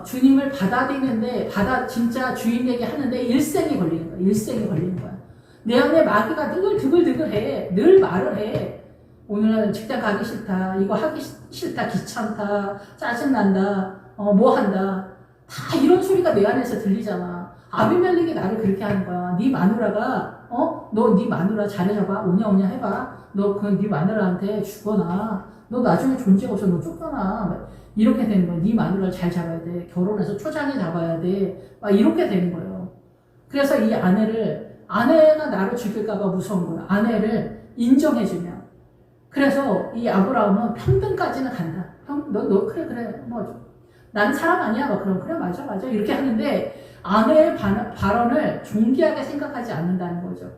주님을 받아들이는데 진짜 주인 되게 하는데 일생이 걸리는 거야. 일생이 걸리는 거야. 내 안에 마귀가 늘 드글드글해. 늘 말을 해. 오늘은 직장 가기 싫다. 이거 하기 싫다. 귀찮다. 짜증난다. 뭐 한다. 다 이런 소리가 내 안에서 들리잖아. 아비멜렉이 나를 그렇게 하는 거야. 네 마누라가 너 네 마누라 잘해줘봐. 오냐 해봐. 너 네 마누라한테 죽어나. 너 나중에 존재가 없어. 너 쫓겨나. 이렇게 되는 거야. 네 마누라를 잘 잡아야 돼. 결혼해서 초장에 잡아야 돼. 막 이렇게 되는 거예요. 그래서 이 아내가 나를 죽일까봐 무서운 거야. 아내를 인정해주면. 그래서 이 아브라함은 평등까지는 간다. 너 그래 뭐 나는 사람 아니야. 뭐 그럼 그래 맞아 이렇게 하는데 아내의 발언을 존귀하게 생각하지 않는다는 거죠.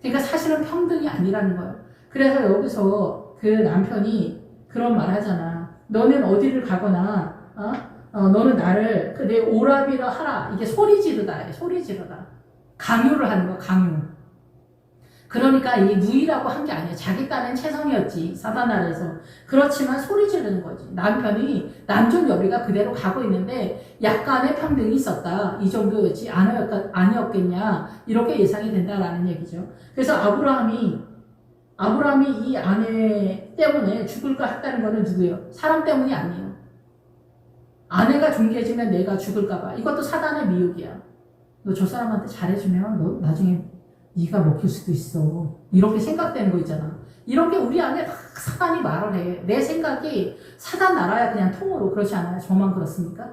그러니까 사실은 평등이 아니라는 거예요. 그래서 여기서 그 남편이 그런 말 하잖아. 너는 어디를 가거나 너는 나를 내 오라비라 하라. 이게 소리 지르다. 강요를 하는 거야. 강요. 그러니까 이 누이라고 한 게 아니야. 자기 딴엔 최성이었지. 사단 아래에서. 그렇지만 소리 지르는 거지. 남편이 남존 여비가 그대로 가고 있는데 약간의 평등이 있었다. 이 정도였지. 아니었겠냐. 이렇게 예상이 된다라는 얘기죠. 그래서 아브라함이 이 아내 때문에 죽을까 했다는 거는 누구예요? 사람 때문이 아니에요. 아내가 존귀해지면 내가 죽을까 봐. 이것도 사단의 미혹이야. 너 저 사람한테 잘해주면 너 나중에 네가 먹힐 수도 있어. 이렇게 생각되는 거 있잖아. 이런 게 우리 안에 막 사단이 말을 해. 내 생각이 사단 나라야 그냥 통으로. 그렇지 않아요? 저만 그렇습니까?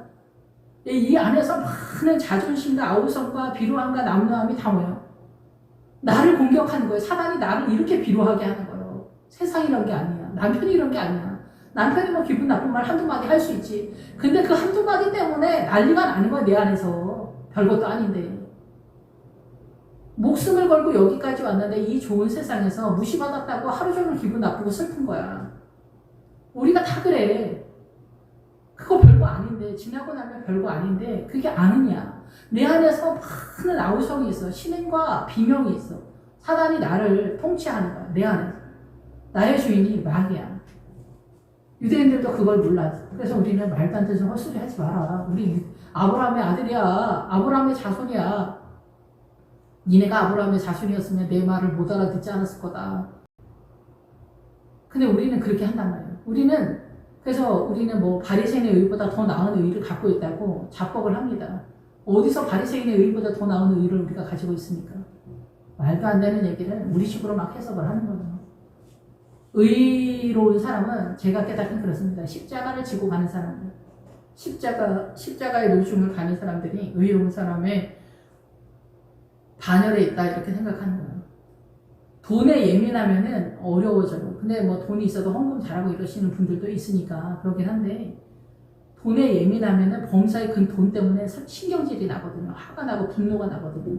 이 안에서 많은 자존심과 아우성과 비루함과 남루함이 다 모여. 나를 공격하는 거예요. 사단이 나를 이렇게 비루하게 하는 거예요. 세상이 이런 게 아니야. 남편이 이런 게 아니야. 남편이 뭐 기분 나쁜 말 한두 마디 할 수 있지. 근데 그 한두 마디 때문에 난리가 나는 거야. 내 안에서. 별것도 아닌데. 목숨을 걸고 여기까지 왔는데 이 좋은 세상에서 무시받았다고 하루 종일 기분 나쁘고 슬픈 거야. 우리가 다 그래. 그거 별거 아닌데, 지나고 나면 별거 아닌데 그게 아느냐. 내 안에서 많은 아우성이 있어. 신음과 비명이 있어. 사단이 나를 통치하는 거야. 내 안에서. 나의 주인이 마귀야. 유대인들도 그걸 몰라. 그래서 우리는 말도 안 되는 헛소리 하지 마라. 우리 아브라함의 아들이야. 아브라함의 자손이야. 니네가 아브라함의 자손이었으면 내 말을 못 알아듣지 않았을 거다. 근데 우리는 그렇게 한단 말이에요. 그래서 우리는 뭐 바리새인의 의보다 더 나은 의를 갖고 있다고 자뻑을 합니다. 어디서 바리새인의 의보다 더 나은 의를 우리가 가지고 있습니까? 말도 안 되는 얘기를 우리 식으로 막 해석을 하는 거예요. 의로운 사람은 제가 깨닫긴 그렇습니다. 십자가를 지고 가는 사람들. 십자가의 노중을 가는 사람들이 의로운 사람의 반열에 있다 이렇게 생각하는 거예요. 돈에 예민하면은 어려워져요. 근데 뭐 돈이 있어도 헌금 잘하고 이러시는 분들도 있으니까 그러긴 한데 돈에 예민하면은 범사의 그 돈 때문에 신경질이 나거든요. 화가 나고 분노가 나거든요.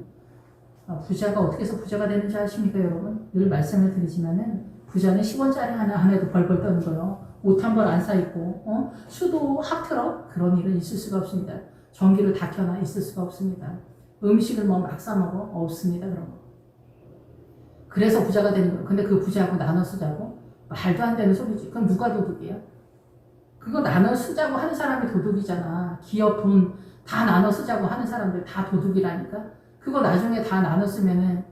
부자가 어떻게 해서 부자가 되는지 아십니까 여러분? 늘 말씀을 드리지만은 부자는 10원짜리 하나에도 벌벌 떠는 거예요. 옷 한 벌 안 사입고 수도 핫트럭 그런 일은 있을 수가 없습니다. 전기를 다 켜놔 있을 수가 없습니다. 음식을 뭐 막 싸먹어? 없습니다. 그런 거. 그래서 부자가 되는 거예요. 근데 그 부자하고 나눠 쓰자고? 말도 안 되는 소리지. 그럼 누가 도둑이야? 그거 나눠 쓰자고 하는 사람이 도둑이잖아. 기업 돈 다 나눠 쓰자고 하는 사람들 다 도둑이라니까? 그거 나중에 다 나눠 쓰면은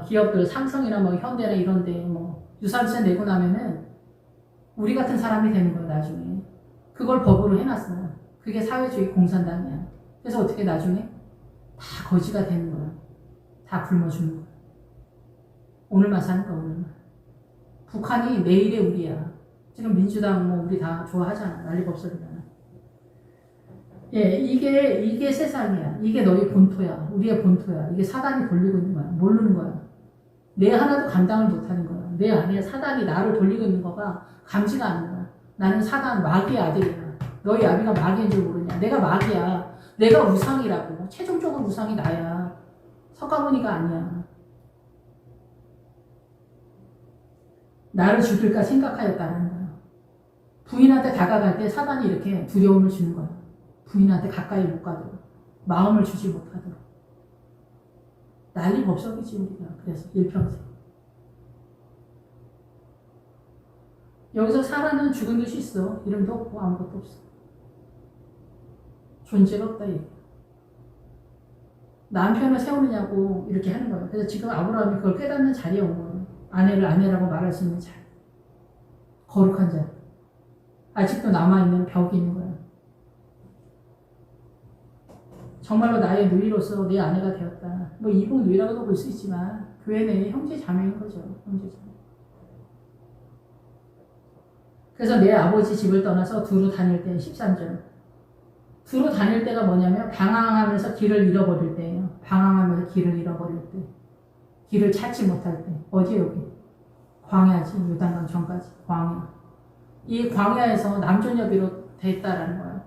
기업들 삼성이나 뭐 현대나 이런데 뭐 유산세 내고 나면은 우리 같은 사람이 되는 거야 나중에. 그걸 법으로 해놨어. 그게 사회주의 공산당이야. 그래서 어떻게 나중에 다 거지가 되는 거야. 다 굶어주는 거야. 오늘만 사는 거야 오늘만. 북한이 내일의 우리야. 지금 민주당 뭐 우리 다 좋아하잖아. 난리법석이잖아. 예, 이게 세상이야. 이게 너희 본토야. 우리의 본토야. 이게 사단이 돌리고 있는 거야. 모르는 거야. 내 하나도 감당을 못하는 거야. 내 안에 사단이 나를 돌리고 있는 거가 감지가 안 거야. 나는 사단 마귀의 아들이야. 너희 아비가 마귀인 줄 모르냐. 내가 마귀야. 내가 우상이라고. 최종적으로 우상이 나야. 석가모니가 아니야. 나를 죽일까 생각하였다는 거야. 부인한테 다가갈 때 사단이 이렇게 두려움을 주는 거야. 부인한테 가까이 못 가도록. 마음을 주지 못하도록. 난리 법석이지 우리가. 그래서 일평생. 여기서 사라는 죽은 듯이 있어. 이름도 없고 아무것도 없어. 존재가 없다 이게. 남편을 세우느냐고 이렇게 하는 거예요. 그래서 지금 아브라함이 그걸 깨닫는 자리에 온 거예요. 아내를 아내라고 말할 수 있는 자리. 거룩한 자리. 아직도 남아있는 벽이 있는 거예요. 정말로 나의 누이로서 내 아내가 되었다. 뭐 이복 누이라고도 볼 수 있지만 교회 내의 형제 자매인 거죠. 형제 자매. 그래서 내 아버지 집을 떠나서 두루 다닐 때 13절. 두루 다닐 때가 뭐냐면 방황하면서 길을 잃어버릴 때예요. 방황하면서 길을 잃어버릴 때. 길을 찾지 못할 때. 어디 여기? 광야지. 요단강 전까지. 광야. 이 광야에서 남존여비로 됐다라는 거예요.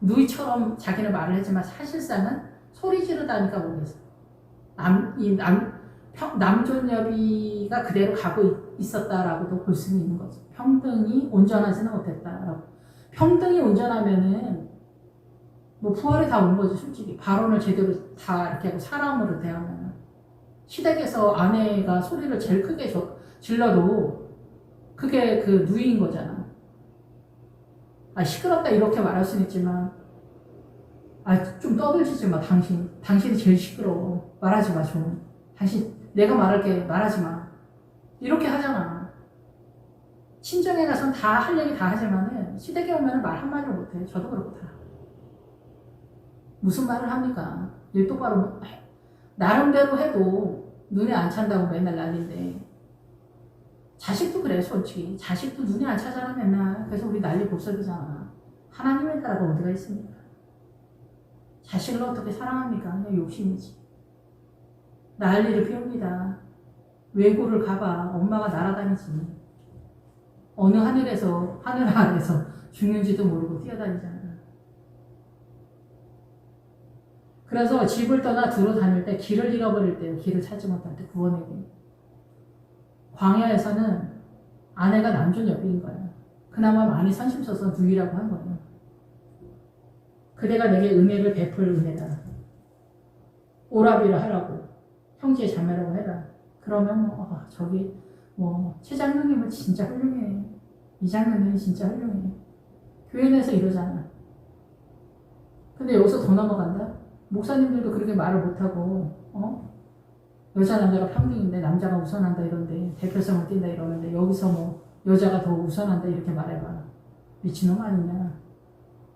누이처럼 자기는 말을 했지만 사실상은 소리 지르다니까 모르겠어. 남존여비가 그대로 가고 있었다라고도 볼 수는 있는 거죠. 평등이 온전하지는 못했다라고. 평등이 온전하면은 뭐 부활이 다 온 거지 솔직히. 발언을 제대로 다 이렇게 하고 사람으로 대하면 시댁에서 아내가 소리를 제일 크게 질러도 그게 그 누이인 거잖아. 시끄럽다 이렇게 말할 수는 있지만 좀 떠들지 마. 당신이 제일 시끄러워. 말하지 마 좀. 내가 말할게. 말하지 마. 이렇게 하잖아. 친정에 가서는 다 할 얘기 다 하지만은 시댁에 오면은 말 한마디를 못해. 저도 그렇고 다. 무슨 말을 합니까? 일 똑바로 나름대로 해도 눈에 안 찬다고 맨날 난리인데 자식도 그래 솔직히. 자식도 눈에 안 차잖아 맨날. 그래서 우리 난리 법석이잖아. 하나님의 나라가 어디가 있습니까? 자식을 어떻게 사랑합니까? 그냥 욕심이지. 난리를 피웁니다. 외고를 가봐. 엄마가 날아다니지. 어느 하늘 아래서 죽는지도 모르고 뛰어다니잖아. 그래서 집을 떠나 두루 다닐 때 길을 잃어버릴 때 길을 찾지 못할 때 구원에게. 광야에서는 아내가 남존여비인 거예요. 그나마 많이 선심 써서 누이라고 한 거예요. 그대가 내게 은혜를 베풀 은혜다. 오라비를 하라고. 형제 자매라고 해라. 그러면 저기 최 장로님은 진짜 훌륭해. 이 장로님은 진짜 훌륭해. 교회 내에서 이러잖아. 근데 여기서 더 넘어간다? 목사님들도 그렇게 말을 못하고 여자 남자가 평등인데 남자가 우선한다 이런데 대표성을 띈다 이러는데 여기서 여자가 더 우선한다 이렇게 말해봐. 미친놈 아니냐.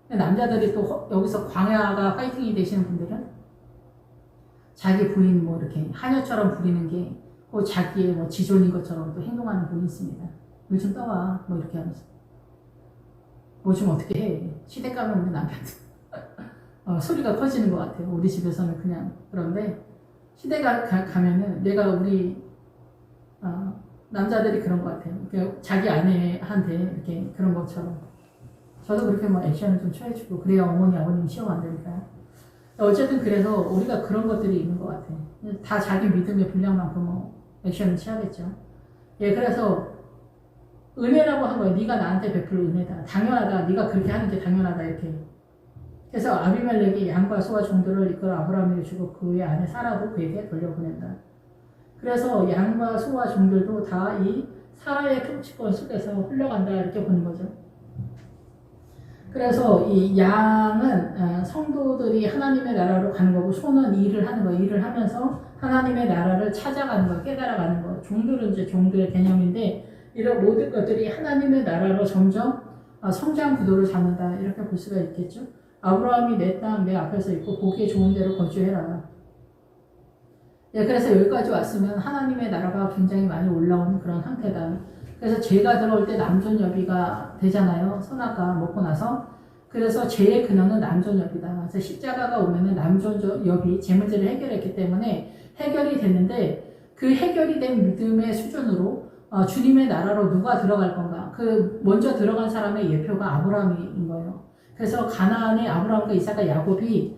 남자들이 또 여기서 광야가 파이팅이 되시는 분들은 자기 부인 이렇게 하녀처럼 부리는 게 자기의 지존인 것처럼 또 행동하는 분이 있습니다. 요즘 떠와 이렇게 하면서 좀 어떻게 해. 시댁 가면 우리 남편들 소리가 커지는 것 같아요. 우리 집에서는 그냥 그런데 시댁 가면은 우리 남자들이 그런 것 같아요. 자기 아내한테 이렇게 그런 것처럼 저도 그렇게 액션을 좀 취해주고 그래야 어머니 아버님 시험 안 되니까요. 어쨌든 그래서 우리가 그런 것들이 있는 것 같아요. 다 자기 믿음의 분량만큼 액션을 취하겠죠. 예, 그래서 은혜라고 한 거예요. 네가 나한테 베풀 은혜다. 당연하다. 네가 그렇게 하는 게 당연하다 이렇게. 그래서 아비멜렉이 양과 소와 종들을 이끌어 아브라함에게 주고 그의 아내 사라도 그에게 돌려보낸다. 그래서 양과 소와 종들도 다 이 사라의 통치권 속에서 흘러간다 이렇게 보는 거죠. 그래서 이 양은 성도들이 하나님의 나라로 가는 거고 소는 일을 하는 거예요. 일을 하면서 하나님의 나라를 찾아가는 거, 깨달아가는 거. 종들은 이제 종들의 개념인데 이런 모든 것들이 하나님의 나라로 점점 성장 구도를 잡는다 이렇게 볼 수가 있겠죠. 아브라함이 내 땅 내 앞에서 있고 보기에 좋은 데로 거주해라. 예, 그래서 여기까지 왔으면 하나님의 나라가 굉장히 많이 올라온 그런 상태다. 그래서 죄가 들어올 때 남존여비가 되잖아요. 선악과 먹고 나서 그래서 죄의 근원은 남존여비다. 그래서 십자가가 오면은 남존여비 죄 문제를 해결했기 때문에 해결이 됐는데 그 해결이 된 믿음의 수준으로 주님의 나라로 누가 들어갈 건가? 그 먼저 들어간 사람의 예표가 아브라함인 거예요. 그래서 가나안의 아브라함과 이삭과 야곱이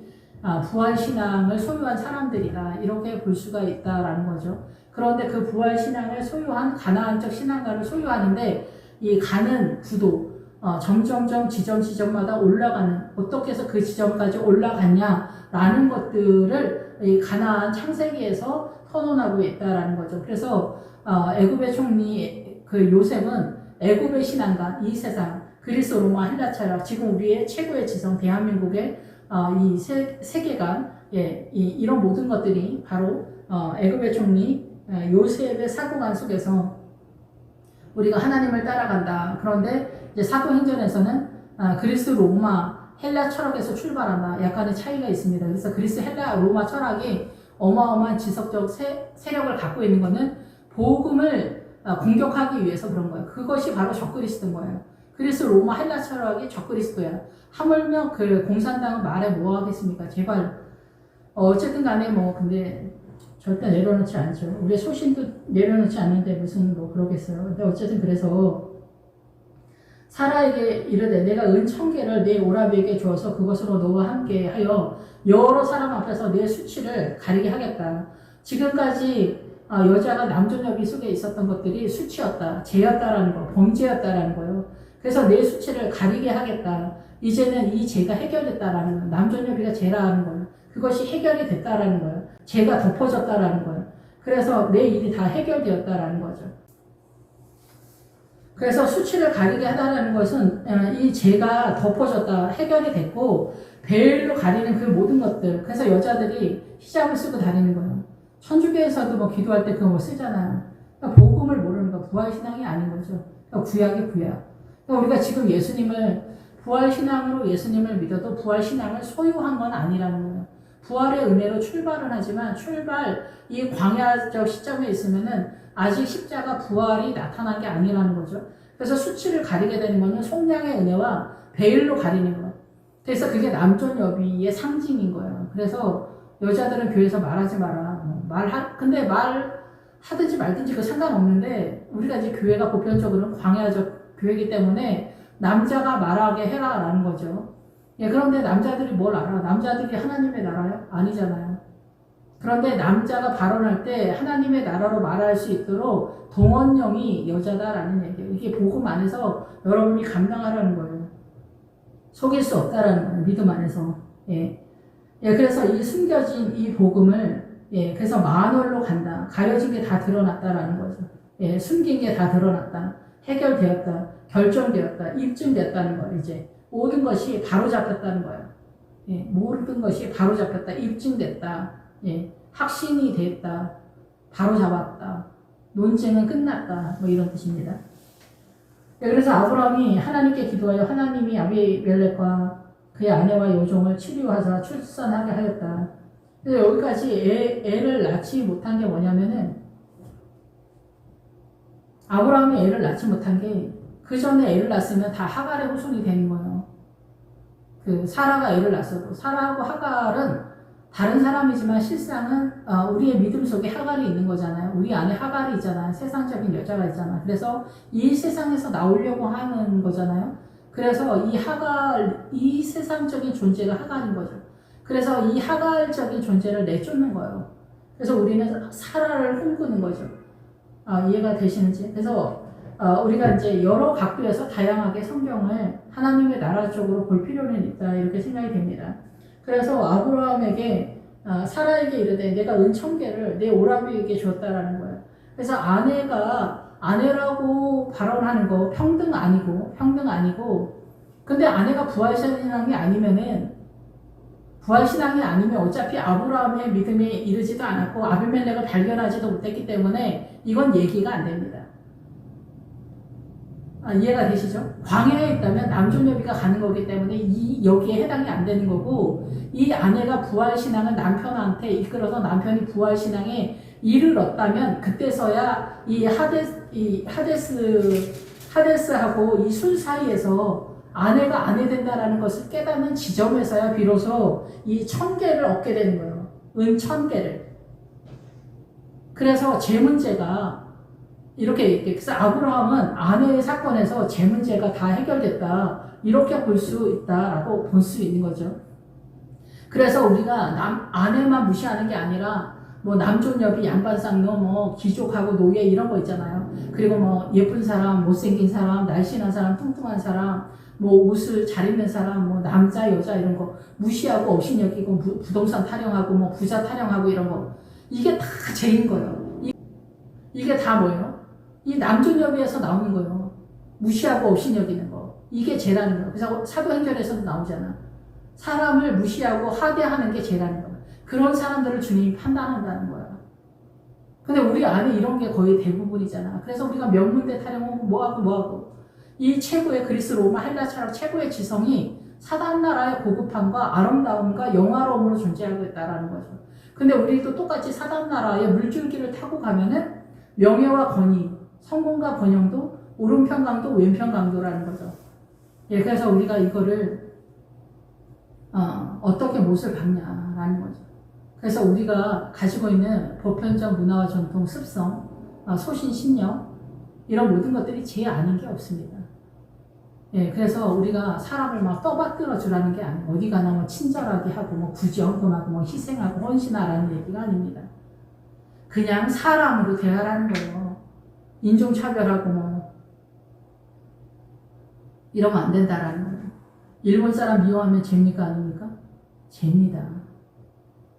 부활 신앙을 소유한 사람들이다. 이렇게 볼 수가 있다라는 거죠. 그런데 그 부활 신앙을 소유한 가나안적 신앙가를 소유하는데 이 가는 구도 점점점 지점마다 올라가는 어떻게 해서 그 지점까지 올라갔냐라는 것들을 이 가나안 창세기에서 선언하고 있다라는 거죠. 그래서 애굽의 총리 그 요셉은 애굽의 신앙가 이 세상 그리스 로마 헬라 철학 지금 우리의 최고의 지성 대한민국의 이 세계관 이런 모든 것들이 바로 애굽의 총리 요셉의 사고관 속에서 우리가 하나님을 따라간다. 그런데 이제 사도행전에서는 그리스 로마 헬라 철학에서 출발한다. 약간의 차이가 있습니다. 그래서 그리스 헬라 로마 철학이 어마어마한 지속적 세력을 갖고 있는 것은 복음을 공격하기 위해서 그런 거예요. 그것이 바로 적그리스도인 거예요. 그리스 로마 헬라 철학이 적그리스도야. 하물며 그 공산당은 말해 뭐 하겠습니까? 제발 어쨌든 간에 근데 절대 내려놓지 않죠. 우리의 소신도 내려놓지 않는데 무슨 그러겠어요. 근데 어쨌든 그래서 사라에게 이르되 내가 은 1000개를 내 오라비에게 주어서 그것으로 너와 함께 하여 여러 사람 앞에서 내 수치를 가리게 하겠다. 지금까지 여자가 남존여비 속에 있었던 것들이 수치였다, 죄였다라는 거, 범죄였다라는 거예요. 그래서 내 수치를 가리게 하겠다. 이제는 이 죄가 해결됐다라는 거예요. 남존여비가 죄라는 거예요. 그것이 해결이 됐다라는 거예요. 죄가 덮어졌다라는 거예요. 그래서 내 일이 다 해결되었다라는 거죠. 그래서 수치를 가리게 하다라는 것은 이 죄가 덮어졌다, 해결이 됐고 베일로 가리는 그 모든 것들. 그래서 여자들이 히잡을 쓰고 다니는 거예요. 천주교에서도 기도할 때 그거 쓰잖아요. 그러니까 복음을 모르는 거, 부활신앙이 아닌 거죠. 그러니까 구약이 구약. 그러니까 우리가 지금 부활신앙으로 예수님을 믿어도 부활신앙을 소유한 건 아니라는 거예요. 부활의 은혜로 출발은 하지만 이 광야적 시점에 있으면은 아직 십자가 부활이 나타난 게 아니라는 거죠. 그래서 수치를 가리게 되는 거는 속량의 은혜와 베일로 가리는 거예요. 그래서 그게 남존여비의 상징인 거예요. 그래서 여자들은 교회에서 말하지 마라. 근데 말하든지 말든지 그 상관없는데 우리가 이제 교회가 보편적으로는 광야적 교회이기 때문에 남자가 말하게 해라라는 거죠. 그런데 남자들이 뭘 알아? 남자들이 하나님의 나라요? 아니잖아요. 그런데 남자가 발언할 때 하나님의 나라로 말할 수 있도록 동원령이 여자다라는 얘기예요. 이게 복음 안에서 여러분이 감당하라는 거예요. 속일 수 없다라는 거예요. 믿음 안에서. 그래서 이 숨겨진 이 복음을 그래서 만월로 간다. 가려진 게 다 드러났다라는 거죠. 숨긴 게 다 드러났다. 해결되었다. 결정되었다. 입증됐다는 거예요. 이제 모든 것이 바로잡혔다는 거예요. 모든 것이 바로잡혔다. 입증됐다. 확신이 됐다. 바로잡았다. 논쟁은 끝났다. 이런 뜻입니다. 그래서 아브라함이 하나님께 기도하여 하나님이 아비멜렉과 그의 아내와 여종을 치료하사 출산하게 하였다. 그래서 여기까지 애를 낳지 못한 게 뭐냐면은 아브라함이 애를 낳지 못한 게 그 전에 애를 낳았으면 다 하갈의 후손이 되는 거예요. 그 사라가 애를 낳았어도 사라하고 하갈은 다른 사람이지만 실상은 우리의 믿음 속에 하갈이 있는 거잖아요. 우리 안에 하갈이 있잖아요. 세상적인 여자가 있잖아요. 그래서 이 세상에서 나오려고 하는 거잖아요. 그래서 이 세상적인 존재가 하갈인 거죠. 그래서 이 하갈적인 존재를 내쫓는 거예요. 그래서 우리는 사라를 홈그는 거죠. 이해가 되시는지? 그래서 우리가 이제 여러 각도에서 다양하게 성경을 하나님의 나라 쪽으로 볼 필요는 있다. 이렇게 생각이 됩니다. 그래서 아브라함에게 사라에게 이르되 내가 은 1000개를 내 오라비에게 줬다라는 거예요. 그래서 아내라고 발언하는 거 평등 아니고 근데 아내가 부활신앙이 아니면 어차피 아브라함의 믿음에 이르지도 않았고 아비멜렉을 발견하지도 못했기 때문에 이건 얘기가 안 됩니다. 이해가 되시죠? 광야에 있다면 남존여비가 가는 거기 때문에 여기에 해당이 안 되는 거고 이 아내가 부활신앙을 남편한테 이끌어서 남편이 부활신앙에 이를 얻다면 그때서야 이 하데스하고 이 술 사이에서 아내가 아내 된다라는 것을 깨닫는 지점에서야 비로소 이 1000개를 얻게 되는 거예요. 은 1000개를. 그래서 제 문제가 이렇게 그래서 아브라함은 아내의 사건에서 제 문제가 다 해결됐다. 이렇게 볼 수 있다라고 볼 수 있는 거죠. 그래서 우리가 아내만 무시하는 게 아니라 뭐 남존여비 양반상노 뭐 귀족하고 노예 이런 거 있잖아요. 그리고 뭐 예쁜 사람, 못생긴 사람, 날씬한 사람, 뚱뚱한 사람, 뭐 옷을 잘 입는 사람, 뭐 남자, 여자 이런 거 무시하고 업신여기고 부동산 타령하고 뭐 부자 타령하고 이런 거 이게 다 죄인 거예요. 이게 다 뭐예요? 이 남존여비에서 나오는 거예요. 무시하고 업신여기는 거. 이게 죄라는 거예요. 그래서 사도행전에서도 나오잖아. 사람을 무시하고 하대하는 게 죄라는 거예요. 그런 사람들을 주님이 판단한다는 거야. 근데 우리 안에 이런 게 거의 대부분이잖아. 그래서 우리가 명문대 타령하고 뭐하고 이 최고의 그리스 로마 헬라 철학 최고의 지성이 사단 나라의 고급함과 아름다움과 영화로움으로 존재하고 있다라는 거죠. 근데 우리도 똑같이 사단 나라의 물줄기를 타고 가면은 명예와 권위, 성공과 번영도 오른편 강도, 왼편 강도라는 거죠. 예, 그래서 우리가 이거를 어떻게 못을 박냐라는 거죠. 그래서 우리가 가지고 있는 보편적 문화와 전통, 습성, 소신, 신념 이런 모든 것들이 죄 아닌 게 없습니다. 예, 그래서 우리가 사람을 막 떠받들어 주라는 게 아니고 어디 가나 뭐 친절하게 하고 뭐 굳이 헌금하고 뭐 희생하고 헌신하라는 얘기가 아닙니다. 그냥 사람으로 대하라는 거예요. 인종차별하고 뭐 이러면 안 된다라는 거예요. 일본 사람 미워하면 죄입니까 아닙니까? 죄입니다.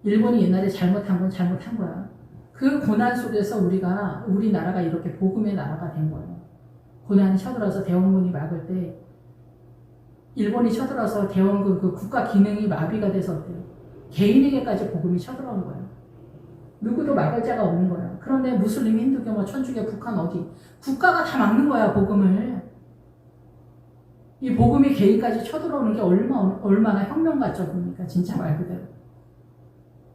일본이 옛날에 잘못한 건 잘못한 거야. 그 고난 속에서 우리나라가 이렇게 복음의 나라가 된 거예요. 고난이 쳐들어서 대원군이 막을 때 일본이 쳐들어서 대원군 그 국가 기능이 마비가 돼서 어때요? 개인에게까지 복음이 쳐들어온 거예요. 누구도 막을 자가 없는 거예요. 그런데 무슬림, 힌두교, 뭐 천주교, 북한 어디 국가가 다 막는 거야 복음을. 이 복음이 개인까지 쳐들어오는 게 얼마나 혁명가적입니까? 진짜 말 그대로.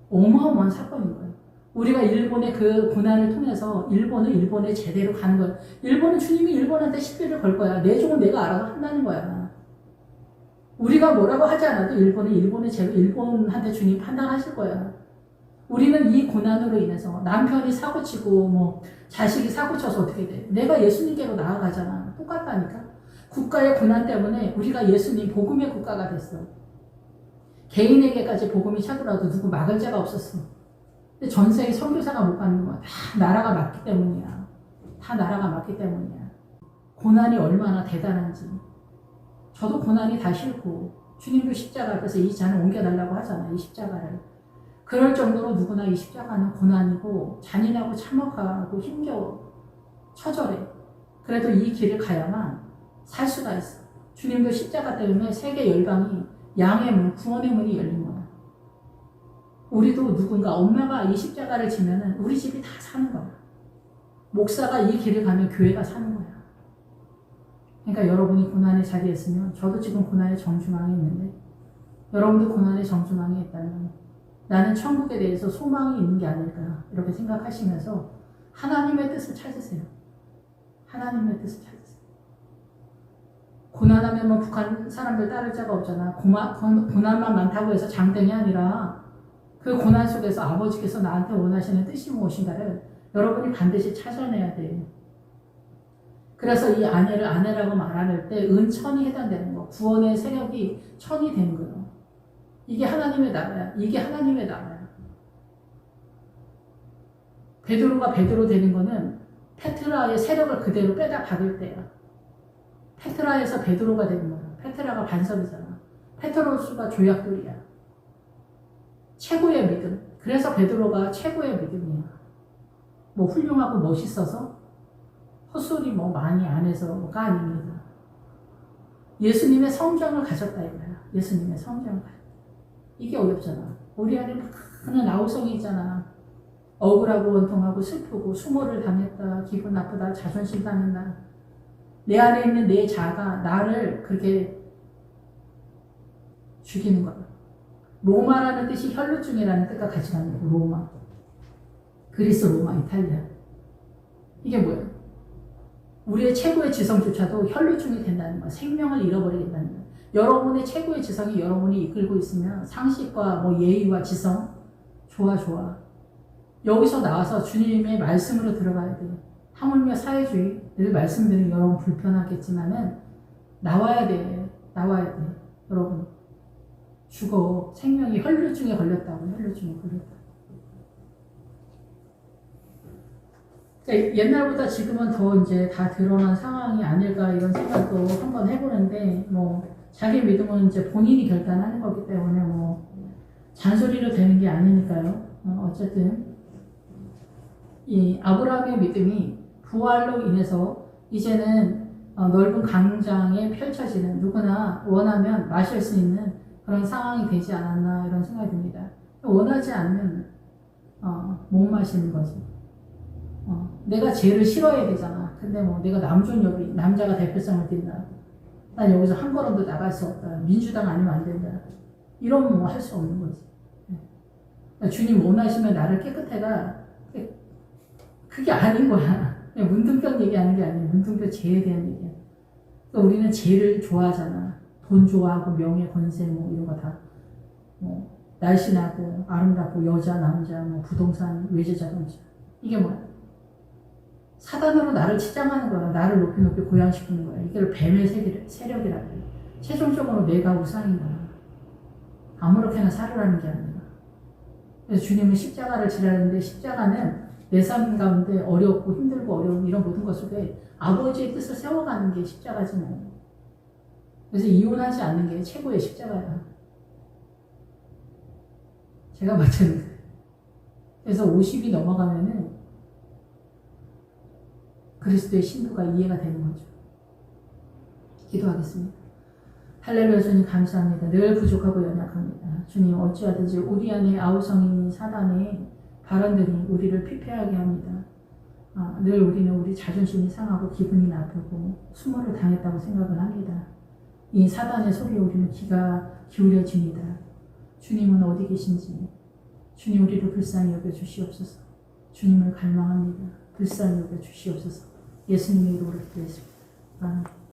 어마어마한 사건인 거예요. 우리가 일본의 그 고난을 통해서 일본을 제대로 가는 거예요. 일본은 주님이 일본한테 시비를 걸 거야. 내 종은 내가 알아서 한다는 거야. 우리가 뭐라고 하지 않아도 일본한테 주님 판단하실 거야. 우리는 이 고난으로 인해서 남편이 사고치고 뭐 자식이 사고쳐서 어떻게 돼? 내가 예수님께로 나아가잖아. 똑같다니까. 국가의 고난 때문에 우리가 예수님 복음의 국가가 됐어. 개인에게까지 복음이 차더라도 누구 막을 자가 없었어. 근데 전 세계 선교사가 못 가는 거야. 다 나라가 맞기 때문이야. 다 나라가 맞기 때문이야. 고난이 얼마나 대단한지. 저도 고난이 다 싫고 주님도 십자가 앞에서 이 잔을 옮겨달라고 하잖아. 이 십자가를. 그럴 정도로 누구나 이 십자가는 고난이고 잔인하고 참혹하고 힘겨워. 처절해. 그래도 이 길을 가야만 살 수가 있어. 주님도 십자가 때문에 세계 열방이 양의 문, 구원의 문이 열린 거야. 우리도 누군가 엄마가 이 십자가를 지면은 우리 집이 다 사는 거야. 목사가 이 길을 가면 교회가 사는 거야. 그러니까 여러분이 고난의 자리에 있으면 저도 지금 고난의 정주망에 있는데 여러분도 고난의 정주망에 있다면 나는 천국에 대해서 소망이 있는 게 아닐까 이렇게 생각하시면서 하나님의 뜻을 찾으세요. 하나님의 뜻을 찾으세요. 고난하면 뭐 북한 사람들 따를 자가 없잖아. 고난만 많다고 해서 장땡이 아니라 그 고난 속에서 아버지께서 나한테 원하시는 뜻이 무엇인가를 여러분이 반드시 찾아내야 돼. 그래서 이 아내를 아내라고 말할 때 은천이 해당되는 거. 구원의 세력이 천이 되는 거예요. 이게 하나님의 나라야. 이게 하나님의 나라야. 베드로가 베드로 되는 거는 페트라의 세력을 그대로 빼다 박을 때야. 페트라에서 베드로가 되는 거야. 페트라가 반석이잖아. 페트로스가 조약돌이야. 최고의 믿음. 그래서 베드로가 최고의 믿음이야. 뭐 훌륭하고 멋있어서 헛소리 뭐 많이 안 해서가 아닙니다. 예수님의 성정을 가졌다 이거야. 예수님의 성정을 가졌다. 이게 어렵잖아. 우리 안에 많은 아우성이 있잖아. 억울하고 원통하고 슬프고 수모를 당했다. 기분 나쁘다. 자존심 상한다. 내 안에 있는 내 자아가 나를 그렇게 죽이는 거야. 로마라는 뜻이 혈루증이라는 뜻과 같이 가는 거고 로마. 그리스, 로마, 이탈리아. 이게 뭐예요? 우리의 최고의 지성조차도 혈루증이 된다는 거야. 생명을 잃어버리겠다는 거야. 여러분의 최고의 지성이 여러분이 이끌고 있으면 상식과 뭐 예의와 지성 좋아. 여기서 나와서 주님의 말씀으로 들어가야 돼. 하물며 사회주의 늘 말씀드리면 여러분 불편하겠지만은 나와야 돼. 여러분 죽어. 생명이 혈루증에 걸렸다고. 혈루증에 걸렸다. 옛날보다 지금은 더 이제 다 드러난 상황이 아닐까 이런 생각도 한번 해보는데 뭐 자기 믿음은 이제 본인이 결단하는 거기 때문에 뭐 잔소리로 되는 게 아니니까요. 어쨌든 이 아브라함의 믿음이 부활로 인해서 이제는 넓은 강장에 펼쳐지는 누구나 원하면 마실 수 있는 그런 상황이 되지 않았나 이런 생각이 듭니다. 원하지 않으면 못 마시는 거지. 내가 죄를 싫어해야 되잖아. 근데 뭐 내가 남존여비 남자가 대표성을 띈다. 난 여기서 한 걸음도 나갈 수 없다. 민주당 아니면 안 된다. 이러면 뭐 할 수 없는 거지. 그러니까 주님 원하시면 나를 깨끗해가 그게 아닌 거야. 그냥 문둥병 얘기하는 게 아니야. 문둥병 죄에 대한 얘기야. 그러니까 우리는 죄를 좋아하잖아. 돈 좋아하고 명예, 권세 뭐 이런 거 다. 뭐 날씬하고 아름답고 여자, 남자, 뭐 부동산, 외제 자동차. 이게 뭐야? 사단으로 나를 치장하는 거야. 나를 높이 고양시키는 거야. 이걸 뱀의 세력이라고 해. 최종적으로 내가 우상인 거야. 아무렇게나 살으라는 게 아니라. 그래서 주님은 십자가를 지라는데 십자가는 내 삶 가운데 어렵고 힘들고 어려운 이런 모든 것 속에 아버지의 뜻을 세워가는 게 십자가지 뭐. 그래서 이혼하지 않는 게 최고의 십자가야. 제가 볼 때는. 그래서 50이 넘어가면은 그리스도의 신부가 이해가 되는 거죠. 기도하겠습니다. 할렐루야. 주님 감사합니다. 늘 부족하고 연약합니다. 주님 어찌하든지 우리 안에 아우성인 사단의 발언들이 우리를 피폐하게 합니다. 늘 우리는 우리 자존심이 상하고 기분이 나쁘고 수모를 당했다고 생각을 합니다. 이 사단의 소리에 우리는 귀가 기울여집니다. 주님은 어디 계신지 주님 우리를 불쌍히 여겨 주시옵소서. 주님을 갈망합니다. 불쌍히 여겨 주시옵소서. 예수님의 이름으로 기도했습니다. 아멘.